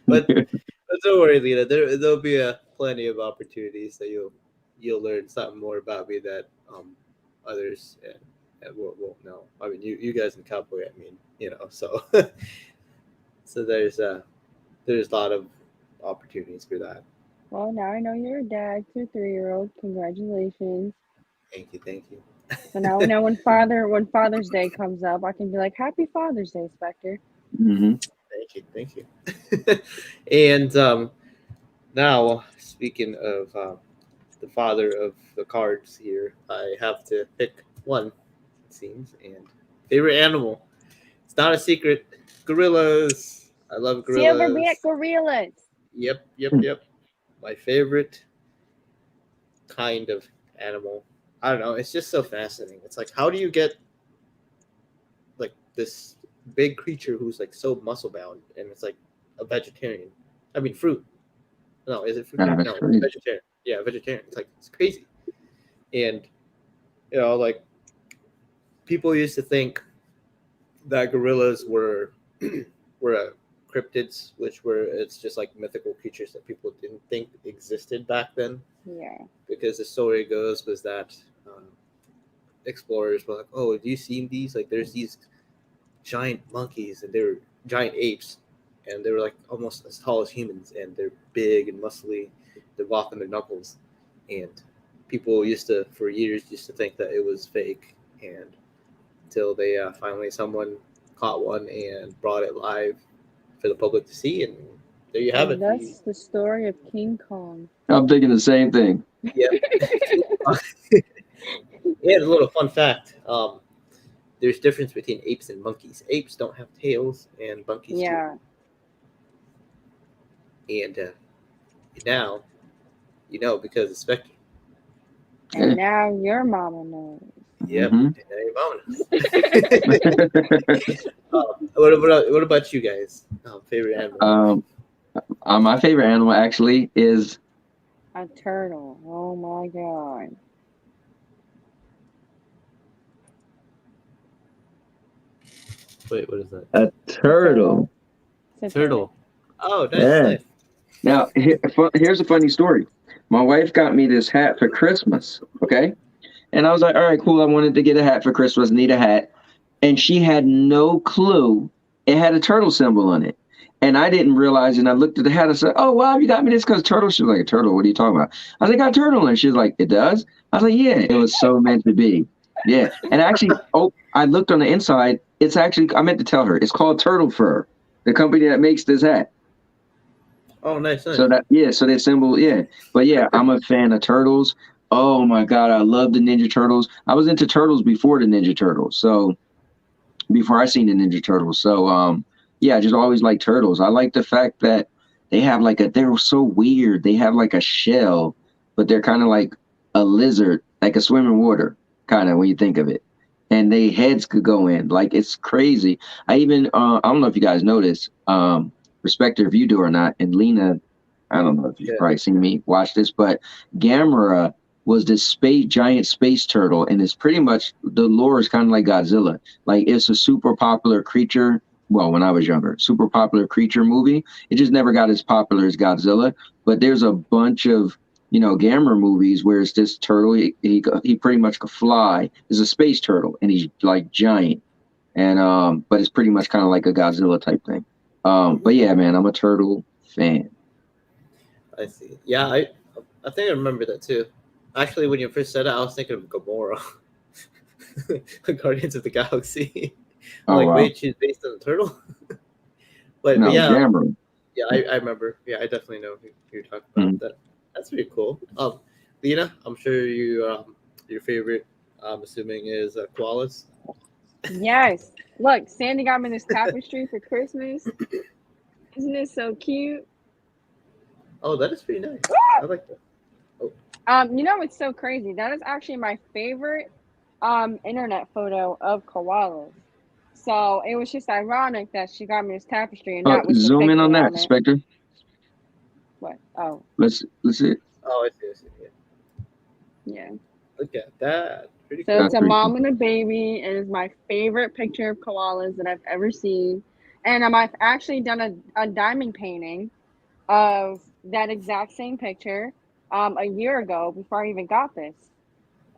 But don't worry, Lena. There'll be plenty of opportunities that you'll learn something more about me that others and won't know. I mean, you guys in Cowboy. I mean, so so there's a lot of opportunities for that. Well, now I know you're a dad to a 3-year-old. Congratulations. Thank you. So now we know when Father's Day comes up, I can be like, Happy Father's Day, Spectre. Mm-hmm. Thank you. And now, speaking of the father of the cards here, I have to pick one, it seems, and favorite animal. It's not a secret. Gorillas. I love Silverback gorillas. gorillas. Yep. My favorite kind of animal. I don't know. It's just so fascinating. It's like, how do you get like this big creature who's like so muscle bound and it's like a vegetarian? I mean, fruit. No, is it fruit? That's No, crazy. vegetarian. Yeah, vegetarian. It's like it's crazy. And you know, like people used to think that gorillas were cryptids, which were it's just like mythical creatures that people didn't think existed back then. Yeah. Because the story goes was that explorers were like, "Oh, have you seen these? Like, there's these giant monkeys, and they're giant apes, and they were like almost as tall as humans, and they're big and muscly. They walk on their knuckles." And people for years, used to think that it was fake, and until they finally someone caught one and brought it live for the public to see, and there you have And it. that's the story of King Kong. I'm thinking the same thing. Yep. Yeah, a little fun fact. There's difference between apes and monkeys. Apes don't have tails, and monkeys Yeah. do. And now, you know, because it's Spectre. And now your mama knows. Yep. Mhm. And now your mama knows. What about you guys? Favorite animal? My favorite animal actually is A turtle. Oh my god. Wait, what is that? a turtle. It's a Turtle. Oh, nice. Yeah. Nice. Now, here's a funny story. My wife got me this hat for Christmas, okay? And I was like, all right, cool. I wanted to get a hat for Christmas, need a hat. And she had no clue it had a turtle symbol on it. And I didn't realize, and I looked at the hat and said, oh, wow, you got me this because turtle. She was like, a turtle? What are you talking about? I was like, got a turtle in it. She was like, it does? I was like, yeah, it was so meant to be. Yeah. And actually, I looked on the inside. It's actually, I meant to tell her, it's called Turtle Fur, the company that makes this hat. Oh, nice. So that symbol, yeah. But yeah, I'm a fan of turtles. Oh my God, I love the Ninja Turtles. I was into turtles before the Ninja Turtles. So before I seen the Ninja Turtles. So yeah, I just always like turtles. I like the fact that they have they're so weird. They have like a shell, but they're kind of like a lizard, like a swim in water, kind of when you think of it. And they heads could go in. Like it's crazy. I don't know if you guys noticed, respect if you do or not, and Lena, I don't know if you've probably seen me watch this, but Gamera was this giant space turtle, and it's pretty much the lore is kind of like Godzilla. Like it's a super popular creature. Well, when I was younger, super popular creature movie. It just never got as popular as Godzilla. But there's a bunch of Gamera movies where it's this turtle. He pretty much could fly. It's a space turtle, and he's like giant. And but it's pretty much kind of like a Godzilla type thing. But yeah, man, I'm a turtle fan. I see. Yeah, I think I remember that too. Actually, when you first said it, I was thinking of Gamora, Guardians of the Galaxy. Oh, wow. Wait, she's based on a turtle. but No, yeah, Gamera. yeah, I remember. Yeah, I definitely know who you're talking about. That's pretty cool. Lena, I'm sure your favorite, I'm assuming, is koalas. Yes. Look, Sandy got me this tapestry for Christmas. Isn't it so cute? Oh, that is pretty nice. I like that. You know what's so crazy? That is actually my favorite internet photo of koalas. So it was just ironic that she got me this tapestry and that was zoom the in on picture that, Spectre. What? Oh. Let's see it. Oh, I see. Yeah. Look at that. Pretty So cool. it's a mom and a baby, and it's my favorite picture of koalas that I've ever seen. And I've actually done a diamond painting of that exact same picture a year ago before I even got this.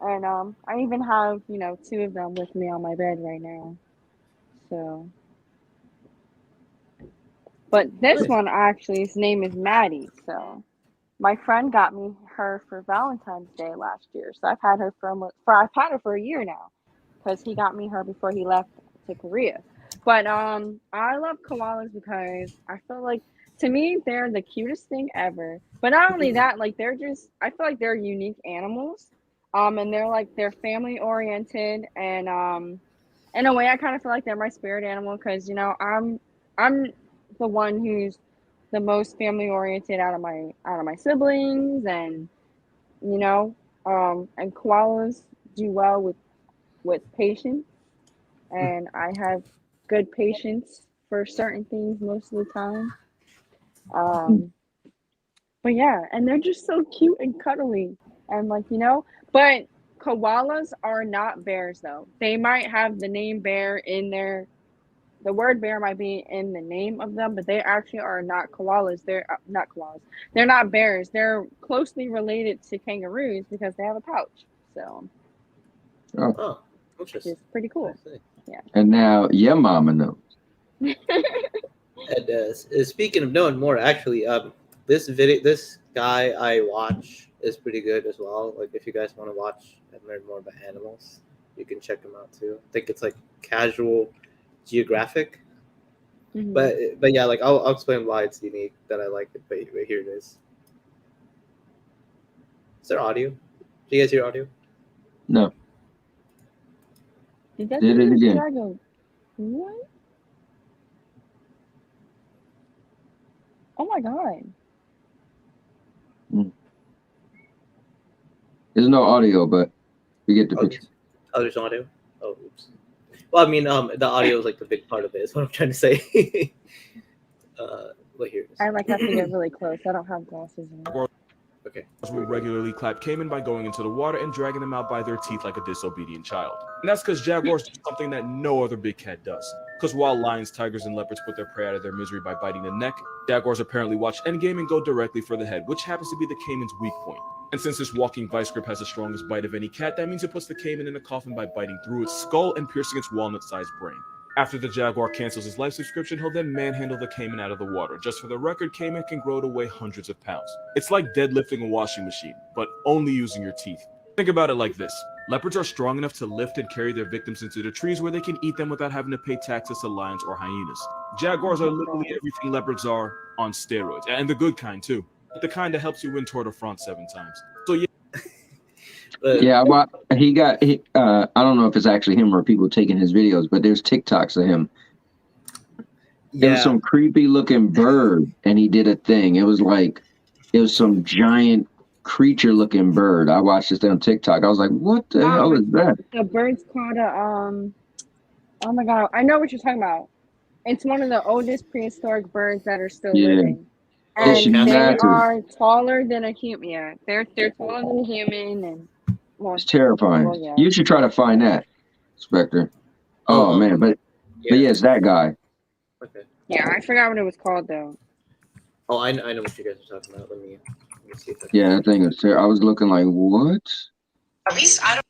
And I even have, 2 of them with me on my bed right now. So, but this one actually, his name is Maddie. So, my friend got me her for Valentine's Day last year. So I've had her for a year now, because he got me her before he left to Korea. But I love koalas because I feel like, to me, they're the cutest thing ever. But not only that, like I feel like they're unique animals. And they're family oriented, and in a way I kind of feel like they're my spirit animal, because I'm the one who's the most family oriented out of my siblings, and and koalas do well with patience, and I have good patience for certain things most of the time. But yeah, and they're just so cute and cuddly, and but koalas are not bears though. They might have the name bear in their the word bear might be in the name of them, but they actually are not koalas. They're not koalas. They're not bears. They're closely related to kangaroos because they have a pouch. So which is pretty cool. Yeah. And now your mama knows. And speaking of knowing more, actually, this guy I watch is pretty good as well. Like, if you guys want to watch and learn more about animals, you can check him out too. I think it's like Casual Geographic. Mm-hmm. But yeah, like I'll explain why it's unique that I like it. But here it is. Is there audio? Do you guys hear audio? No. Did that Did it again? go, what? Oh my god. There's no audio, but we get the picture. Oh, there's no audio? Oh, oops. Well, I mean, the audio is like the big part of it, is what I'm trying to say. Well, here it is. I have to get really close. I don't have glasses on. Okay. Will regularly clap caiman by going into the water and dragging them out by their teeth like a disobedient child. And that's because jaguars do something that no other big cat does. Because while lions, tigers, and leopards put their prey out of their misery by biting the neck, jaguars apparently watch endgame and go directly for the head, which happens to be the caiman's weak point. And since this walking vice grip has the strongest bite of any cat, that means it puts the caiman in a coffin by biting through its skull and piercing its walnut-sized brain. After the jaguar cancels his life subscription, he'll then manhandle the caiman out of the water. Just for the record, caiman can grow to weigh hundreds of pounds. It's like deadlifting a washing machine, but only using your teeth. Think about it like this. Leopards are strong enough to lift and carry their victims into the trees where they can eat them without having to pay taxes to lions or hyenas. Jaguars are literally everything leopards are on steroids, and the good kind too. The kind that helps you win Tour de France 7 times. So yeah. Yeah, well, I don't know if it's actually him or people taking his videos, but there's TikToks of him. There was some creepy looking bird, and he did a thing. It was some giant creature looking bird. I watched this on TikTok. I was like, what the hell is that? The bird's called oh my god, I know what you're talking about. It's one of the oldest prehistoric birds that are still living. And they are taller than a human. Yeah, they're taller than a human, and it's terrifying. Well, yeah. You should try to find that, Spectre. Oh man, but yeah, it's that guy. Okay. Yeah, I forgot what it was called though. Oh, I know what you guys are talking about. Let me see if that thing is terrible. I was looking like, what? At least I'm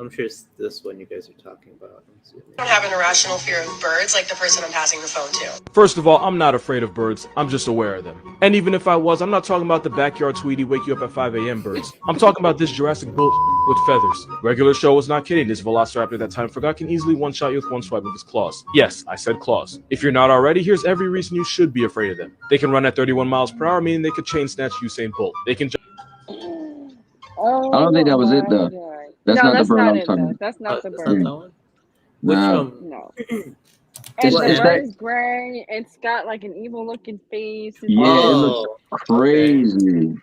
sure it's this one you guys are talking about. I don't have an irrational fear of birds like the person I'm passing the phone to. First of all, I'm not afraid of birds. I'm just aware of them. And even if I was, I'm not talking about the backyard Tweety wake you up at 5 a.m. birds. I'm talking about this Jurassic bull with feathers. Regular show was not kidding. This velociraptor that time forgot can easily one-shot you with one swipe of his claws. Yes, I said claws. If you're not already, here's every reason you should be afraid of them. They can run at 31 miles per hour, meaning they could chain snatch Usain Bolt. They can Oh, I don't think that was it though. That's not the bird I'm talking about. That's not the bird. No. No. And the bird is gray. It's got like an evil looking face. It looks crazy.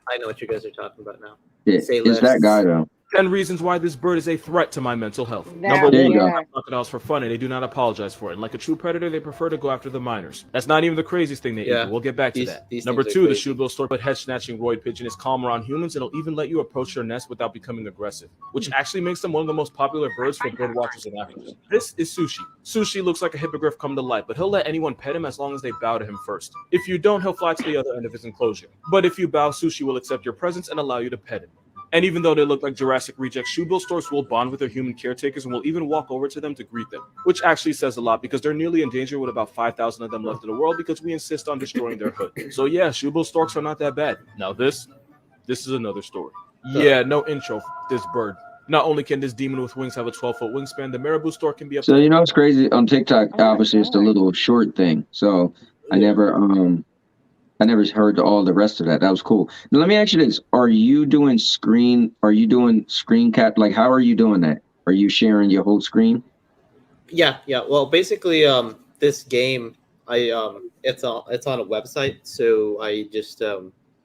I know what you guys are talking about now. It's that guy though. 10 reasons why this bird is a threat to my mental health. There Number you one, go. crocodiles for fun, and they do not apologize for it. And like a true predator, they prefer to go after the minors. That's not even the craziest thing they eat. We'll get back to that. Number two, the shoe-bill stork head-snatching roid pigeon is calm around humans. It'll even let you approach their nest without becoming aggressive, which actually makes them one of the most popular birds for bird watchers in Africa. This is Sushi. Sushi looks like a hippogriff come to life, but he'll let anyone pet him as long as they bow to him first. If you don't, he'll fly to the other end of his enclosure. But if you bow, Sushi will accept your presence and allow you to pet him. And even though they look like Jurassic rejects, Shoebill stores will bond with their human caretakers and will even walk over to them to greet them, which actually says a lot because they're nearly in danger with about 5,000 of them left in the world because we insist on destroying their hood. So yeah, Shoebill storks are not that bad. Now this is another story. Yeah, no intro. This bird. Not only can this demon with wings have a 12-foot wingspan, the marabou stork can be up So to... you know it's crazy on TikTok. Oh my Obviously, it's the God. little short thing. So I never heard all the rest of that. That was cool. Now, let me ask you this: Are you doing screen cap? Like, how are you doing that? Are you sharing your whole screen? Yeah. Well, basically, this game, it's on a website, so I just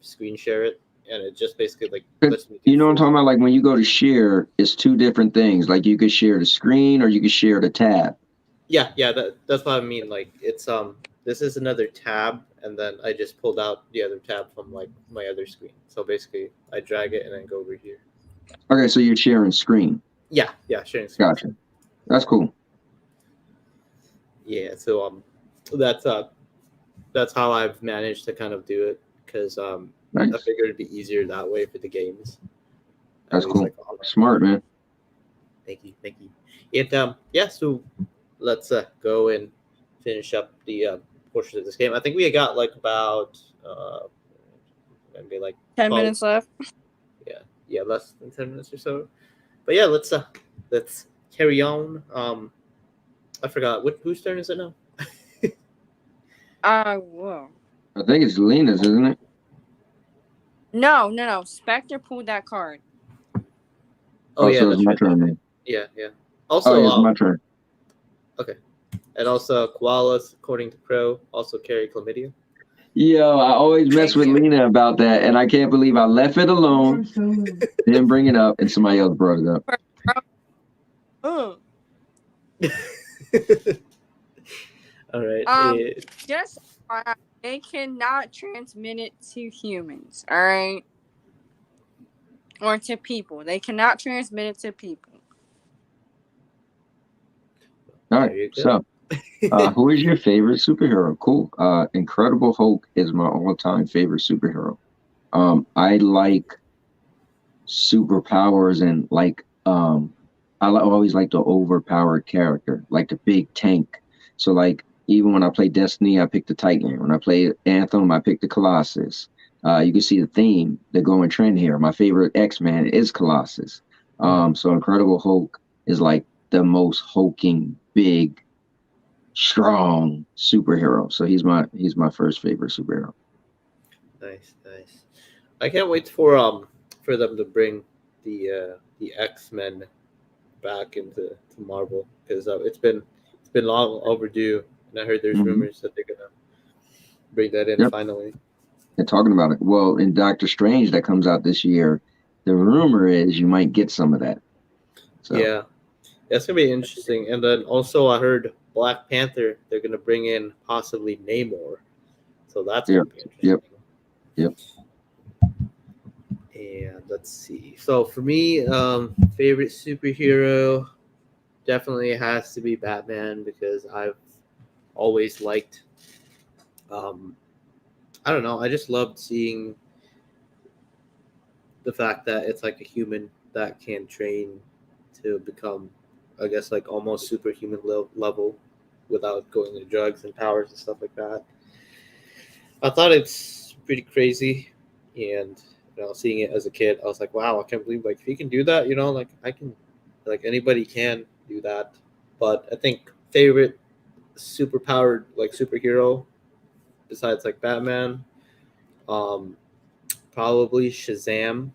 screen share it, and it just basically like 'Cause lets me do you know what I'm full. talking about? Like when you go to share, it's two different things. Like you could share the screen or you could share the tab. Yeah. That's what I mean. Like it's this is another tab, and then I just pulled out the other tab from like my other screen. So basically, I drag it and then go over here. Okay, so you're sharing screen. Yeah, sharing screen. Gotcha. That's cool. Yeah, so that's how I've managed to kind of do it because I Nice. figured it'd be easier that way for the games. At That's least, cool. like, all- Smart, man. Thank you. And yeah, so let's go and finish up the portions of this game. I think we got like about maybe like 10 12 minutes left. Yeah, less than 10 minutes or so. But yeah, let's carry on. I forgot whose turn is it now? Whoa. I think it's Lena's, isn't it? No. Spectre pulled that card. Oh yeah, so it's that's my right. turn then. Yeah. Also, Oh, yeah, it's my turn. okay. And also, koalas, according to Crow, also carry chlamydia. Yo, I always mess with Thank you. Lena about that, and I can't believe I left it alone, didn't bring it up, and somebody else brought it up. All right. Just they cannot transmit it to humans, all right? Or to people. They cannot transmit it to people. All There right, you go. so who is your favorite superhero? Cool. Incredible Hulk is my all-time favorite superhero. I like superpowers and like always like the overpowered character, like the big tank. So like even when I play Destiny, I pick the Titan. When I play Anthem, I pick the Colossus. You can see the theme, the going trend here. My favorite X-Man is Colossus. So Incredible Hulk is like the most hulking, big, strong superhero. So he's my first favorite superhero. Nice. I can't wait for them to bring the X-Men back into Marvel because it's been long overdue, and I heard there's rumors that they're gonna bring that in finally. They're talking about it. Well, in Doctor Strange that comes out this year, the rumor is you might get some of that. So Yeah, that's gonna be interesting. And then also I heard Black Panther, they're gonna bring in possibly Namor, so that's gonna be interesting. Yep. And let's see. So for me, favorite superhero definitely has to be Batman because I've always liked. I don't know. I just loved seeing the fact that it's like a human that can train to become, I guess, like almost superhuman level without going to drugs and powers and stuff like that. I thought it's pretty crazy, and seeing it as a kid, I was like, wow, I can't believe like if he can do that, like I can, like anybody can do that. But I think favorite superpowered like superhero besides like Batman, probably Shazam.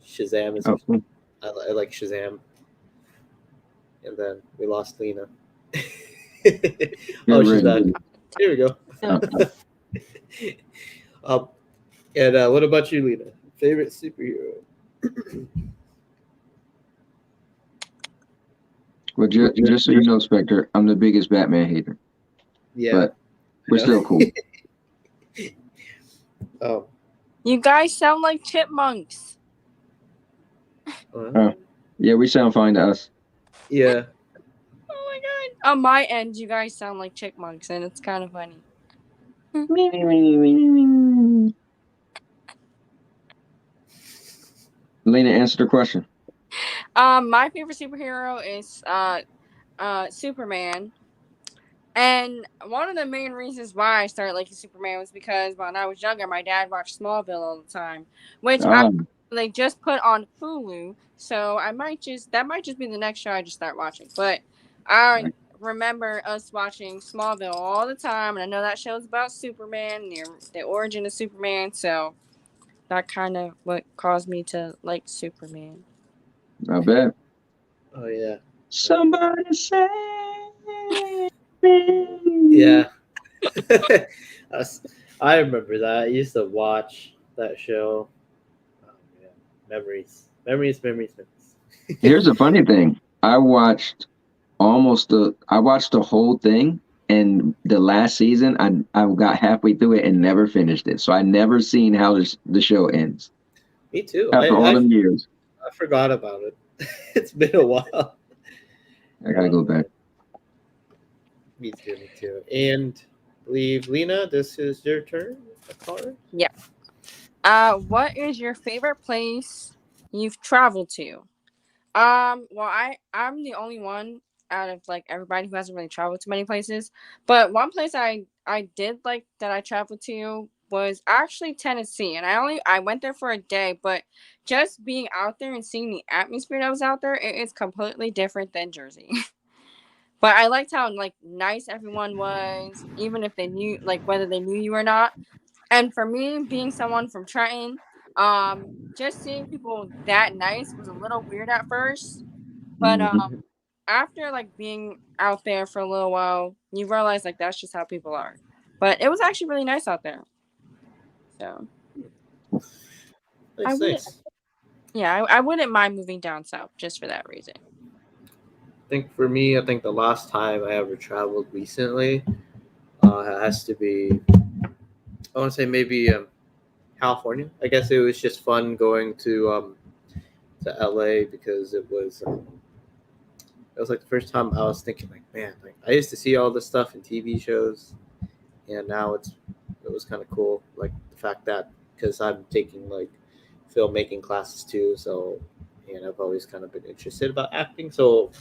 Shazam is I like Shazam. And then we lost Lena. Oh, she's back. Here we go. And what about you, Lena? Favorite superhero? Well, just so you know, Spectre, I'm the biggest Batman hater. Yeah, but we're still cool. Oh, You guys sound like chipmunks. Yeah, we sound fine to us. Yeah. Oh my god. On my end, you guys sound like chipmunks, and it's kind of funny. Lena, answer the question. My favorite superhero is Superman. And one of the main reasons why I started liking Superman was because when I was younger, my dad watched Smallville all the time, which they just put on Hulu. So that might just be the next show I just start watching. But I remember us watching Smallville all the time, and I know that show's about Superman, the origin of Superman. So that kind of what caused me to like Superman. I bet. Oh yeah. Somebody say. Yeah. I remember that. I used to watch that show. Oh, yeah. Memories. Here's the funny thing. I watched the whole thing, and the last season I got halfway through it and never finished it. So I never seen how the show ends. Me too. After all them years. I forgot about it. It's been a while. I gotta go back. Me too. And I believe Lena, this is your turn. Yeah. What is your favorite place you've traveled to? Well, I'm the only one out of like everybody who hasn't really traveled to many places. But one place I did like that I traveled to was actually Tennessee, and I went there for a day, but just being out there and seeing the atmosphere that was out there, it is completely different than Jersey. But I liked how like nice everyone was, even if they knew like whether they knew you or not. And for me, being someone from Trenton, just seeing people that nice was a little weird at first. But after like being out there for a little while, you realize like that's just how people are. But it was actually really nice out there. So Nice. I wouldn't mind moving down south just for that reason. I think for me, I think the last time I ever traveled recently has to be, I want to say maybe California. I guess it was just fun going to LA because it was like the first time I was thinking like, man, like I used to see all this stuff in TV shows, and now it was kind of cool, like the fact that because I'm taking like filmmaking classes too, so and I've always kind of been interested about acting, so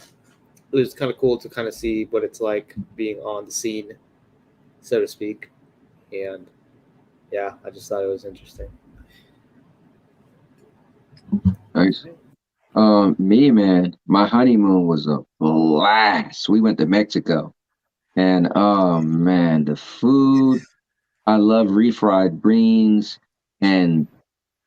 it was kind of cool to kind of see what it's like being on the scene, so to speak, and yeah, I just thought it was interesting. Nice. Me, man, my honeymoon was a blast. We went to Mexico, and oh man, the food. I love refried beans, and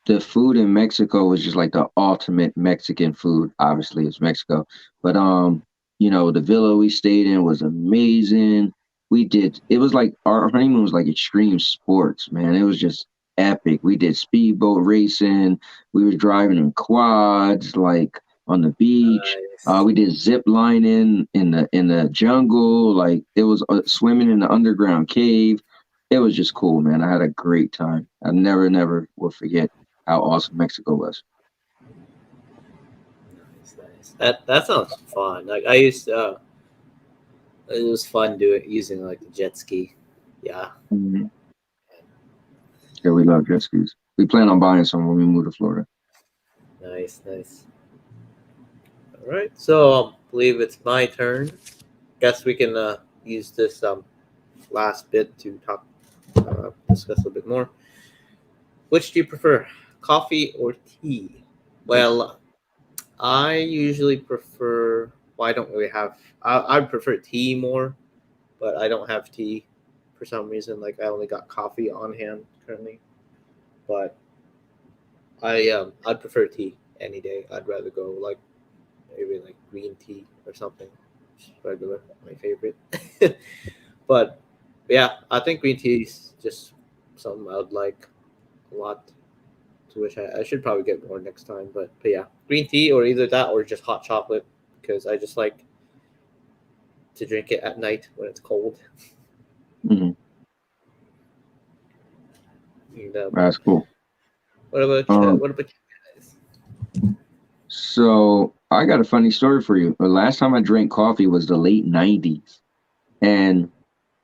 the food in Mexico was just like the ultimate Mexican food. Obviously, it's Mexico, but the villa we stayed in was amazing. It was like our honeymoon was like extreme sports, man. It was just epic. We did speedboat racing. We were driving in quads, like on the beach. We did zip lining in the jungle. Like it was swimming in the underground cave. It was just cool, man. I had a great time. I never will forget how awesome Mexico was. Nice. That sounds fun. Like I used to, it was fun using like the jet ski. Yeah. Mm-hmm. Yeah, we love jet skis. We plan on buying some when we move to Florida. Nice. All right, so I believe it's my turn. Guess we can use this last bit to discuss a little bit more. Which do you prefer, coffee or tea? Well, I usually prefer. Well, I don't really have. I prefer tea more, but I don't have tea for some reason. Like I only got coffee on hand currently, but I'd prefer tea any day. I'd rather go like maybe like green tea or something, just regular, my favorite. But yeah, I think green tea is just something I would like a lot. To which I should probably get more next time. But yeah, green tea or either that or just hot chocolate because I just like to drink it at night when it's cold. Mm-hmm. And, that's cool. What about you guys? So I got a funny story for you. The last time I drank coffee was the late 90s. And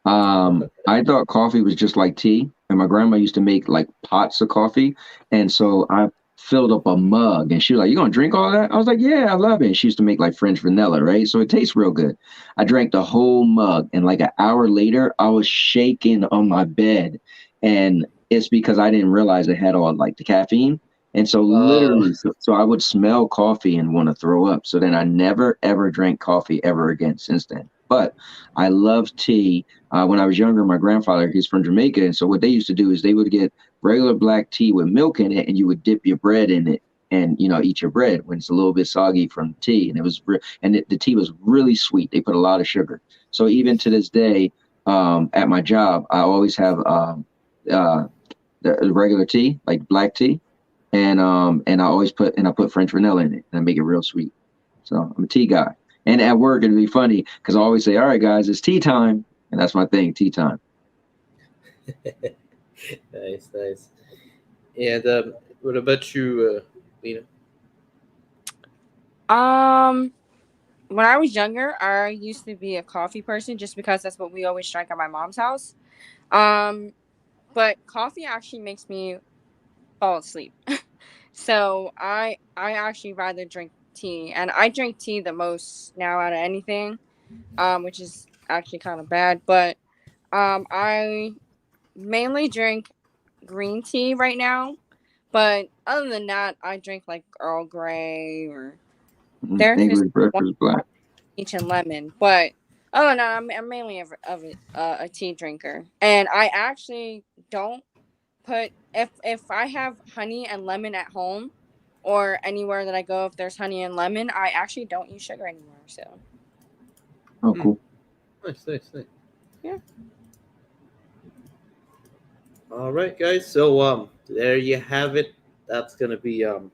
I thought coffee was just like tea. And my grandma used to make like pots of coffee. And so I filled up a mug, and she was like, "You gonna drink all that?" I was like, "Yeah, I love it." And she used to make like French vanilla, right? So it tastes real good. I drank the whole mug, and like an hour later, I was shaking on my bed, and it's because I didn't realize it had all like the caffeine. And so literally, so I would smell coffee and want to throw up. So then I never ever drank coffee ever again since then. But I love tea. When I was younger, my grandfather, he's from Jamaica, and so what they used to do is they would get regular black tea with milk in it, and you would dip your bread in it, and eat your bread when it's a little bit soggy from tea. And it was the tea was really sweet. They put a lot of sugar. So even to this day, at my job, I always have the regular tea, like black tea, and I put French vanilla in it, and I make it real sweet. So I'm a tea guy. And at work, it'd be funny because I always say, "All right, guys, it's tea time," and that's my thing, tea time. Nice. And what about you, Lena? When I was younger, I used to be a coffee person just because that's what we always drank at my mom's house. But coffee actually makes me fall asleep. So I actually rather drink tea, and I drink tea the most now out of anything, which is actually kind of bad. But I mainly drink green tea right now. But other than that, I drink like Earl Grey or there's this English one breakfast black. peach and lemon. But other than that, I'm mainly a tea drinker, and I actually don't put if I have honey and lemon at home or anywhere that I go, if there's honey and lemon, I actually don't use sugar anymore. So Oh, cool. Nice. yeah. All right, guys. So there you have it. That's gonna be the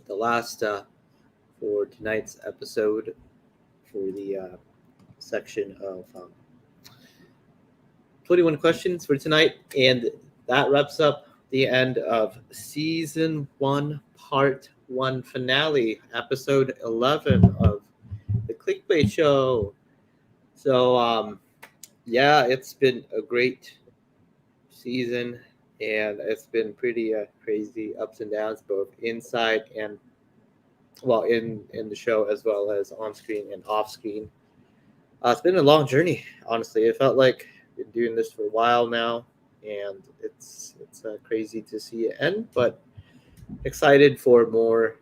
last for tonight's episode for the section of 21 questions for tonight, and that wraps up the end of season 1, part 1 finale, episode 11 of the Clickbait Show. So yeah, it's been a great season, and it's been pretty crazy ups and downs, both inside and in the show as well as on screen and off screen. It's been a long journey, honestly. It felt like I've been doing this for a while now, and it's crazy to see it end, but excited for more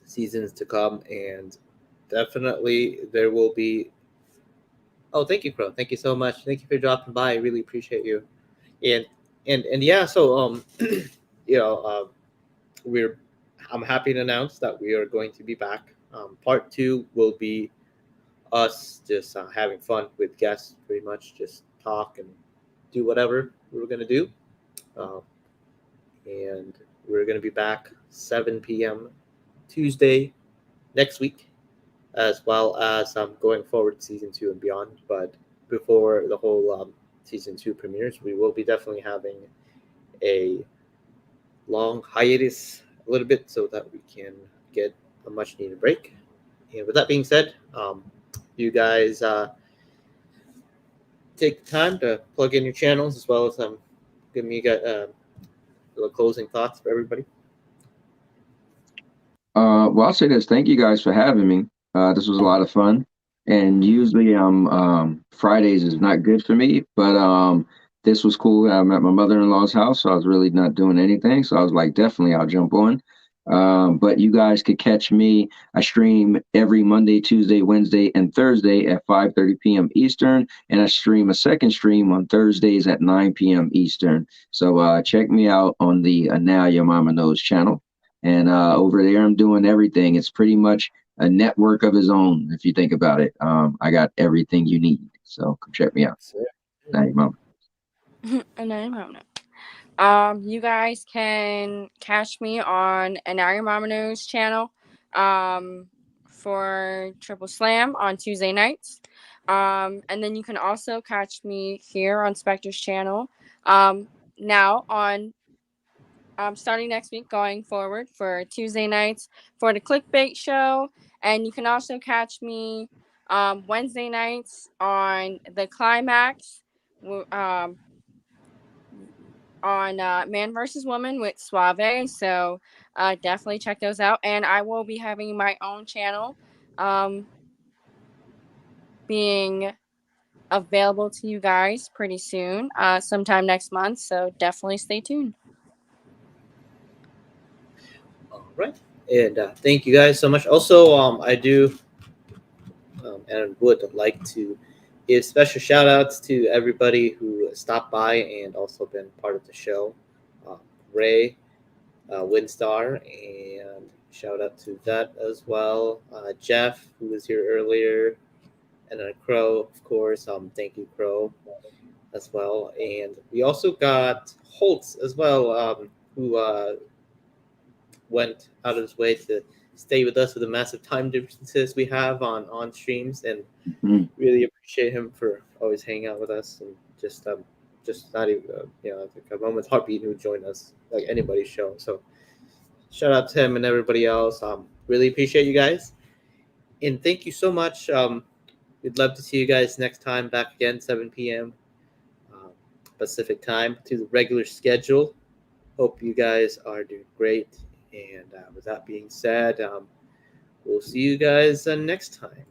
seasons to come, and definitely there will be. Oh, thank you, Crow. Thank you so much. Thank you for dropping by. I really appreciate you. And and yeah, so you know, we're I'm happy to announce that we are going to be back. Part 2 will be us just having fun with guests, pretty much just talk and do whatever we're gonna do. Uh, and we're gonna be back 7 p.m. Tuesday next week, as well as going forward season 2 and beyond. But before the whole season 2 premieres, we will be definitely having a long hiatus a little bit so that we can get a much needed break. And with that being said, you guys take the time to plug in your channels as well as give me little closing thoughts for everybody. Well, I'll say this. Thank you guys for having me. This was a lot of fun. And usually, Fridays is not good for me, but this was cool. I'm at my mother-in-law's house, so I was really not doing anything. So I was like, definitely, I'll jump on. But you guys could catch me. I stream every Monday, Tuesday, Wednesday, and Thursday at 5:30 p.m. Eastern, and I stream a second stream on Thursdays at 9 p.m. Eastern. So check me out on the Now Your Mama Knows channel. And over there, I'm doing everything. It's pretty much a network of his own, if you think about it. I got everything you need. So come check me out. Now your mama. And now your mama. You guys can catch me on an Now Your Mama Knows channel for Triple Slam on Tuesday nights. And then you can also catch me here on Spectre's channel now on starting next week going forward for Tuesday nights for the Clickbait Show. And you can also catch me Wednesday nights on the Climax. on Man vs. Woman with Suave. So definitely check those out. And I will be having my own channel being available to you guys pretty soon, sometime next month. So definitely stay tuned. All right. And thank you guys so much. Also, I do and would like to give special shout outs to everybody who stopped by and also been part of the show. Ray, Windstar, and shout out to that as well. Jeff, who was here earlier, and then Crow, of course. Thank you, Crow, as well. And we also got Holtz as well, who went out of his way to stay with us with the massive time differences we have on streams, and really appreciate him for always hanging out with us and just not even like a moment's heartbeat who joined us like anybody's show. So shout out to him and everybody else. Really appreciate you guys, and thank you so much. We'd love to see you guys next time back again, 7 p.m. Pacific time to the regular schedule. Hope you guys are doing great. And with that being said, we'll see you guys next time.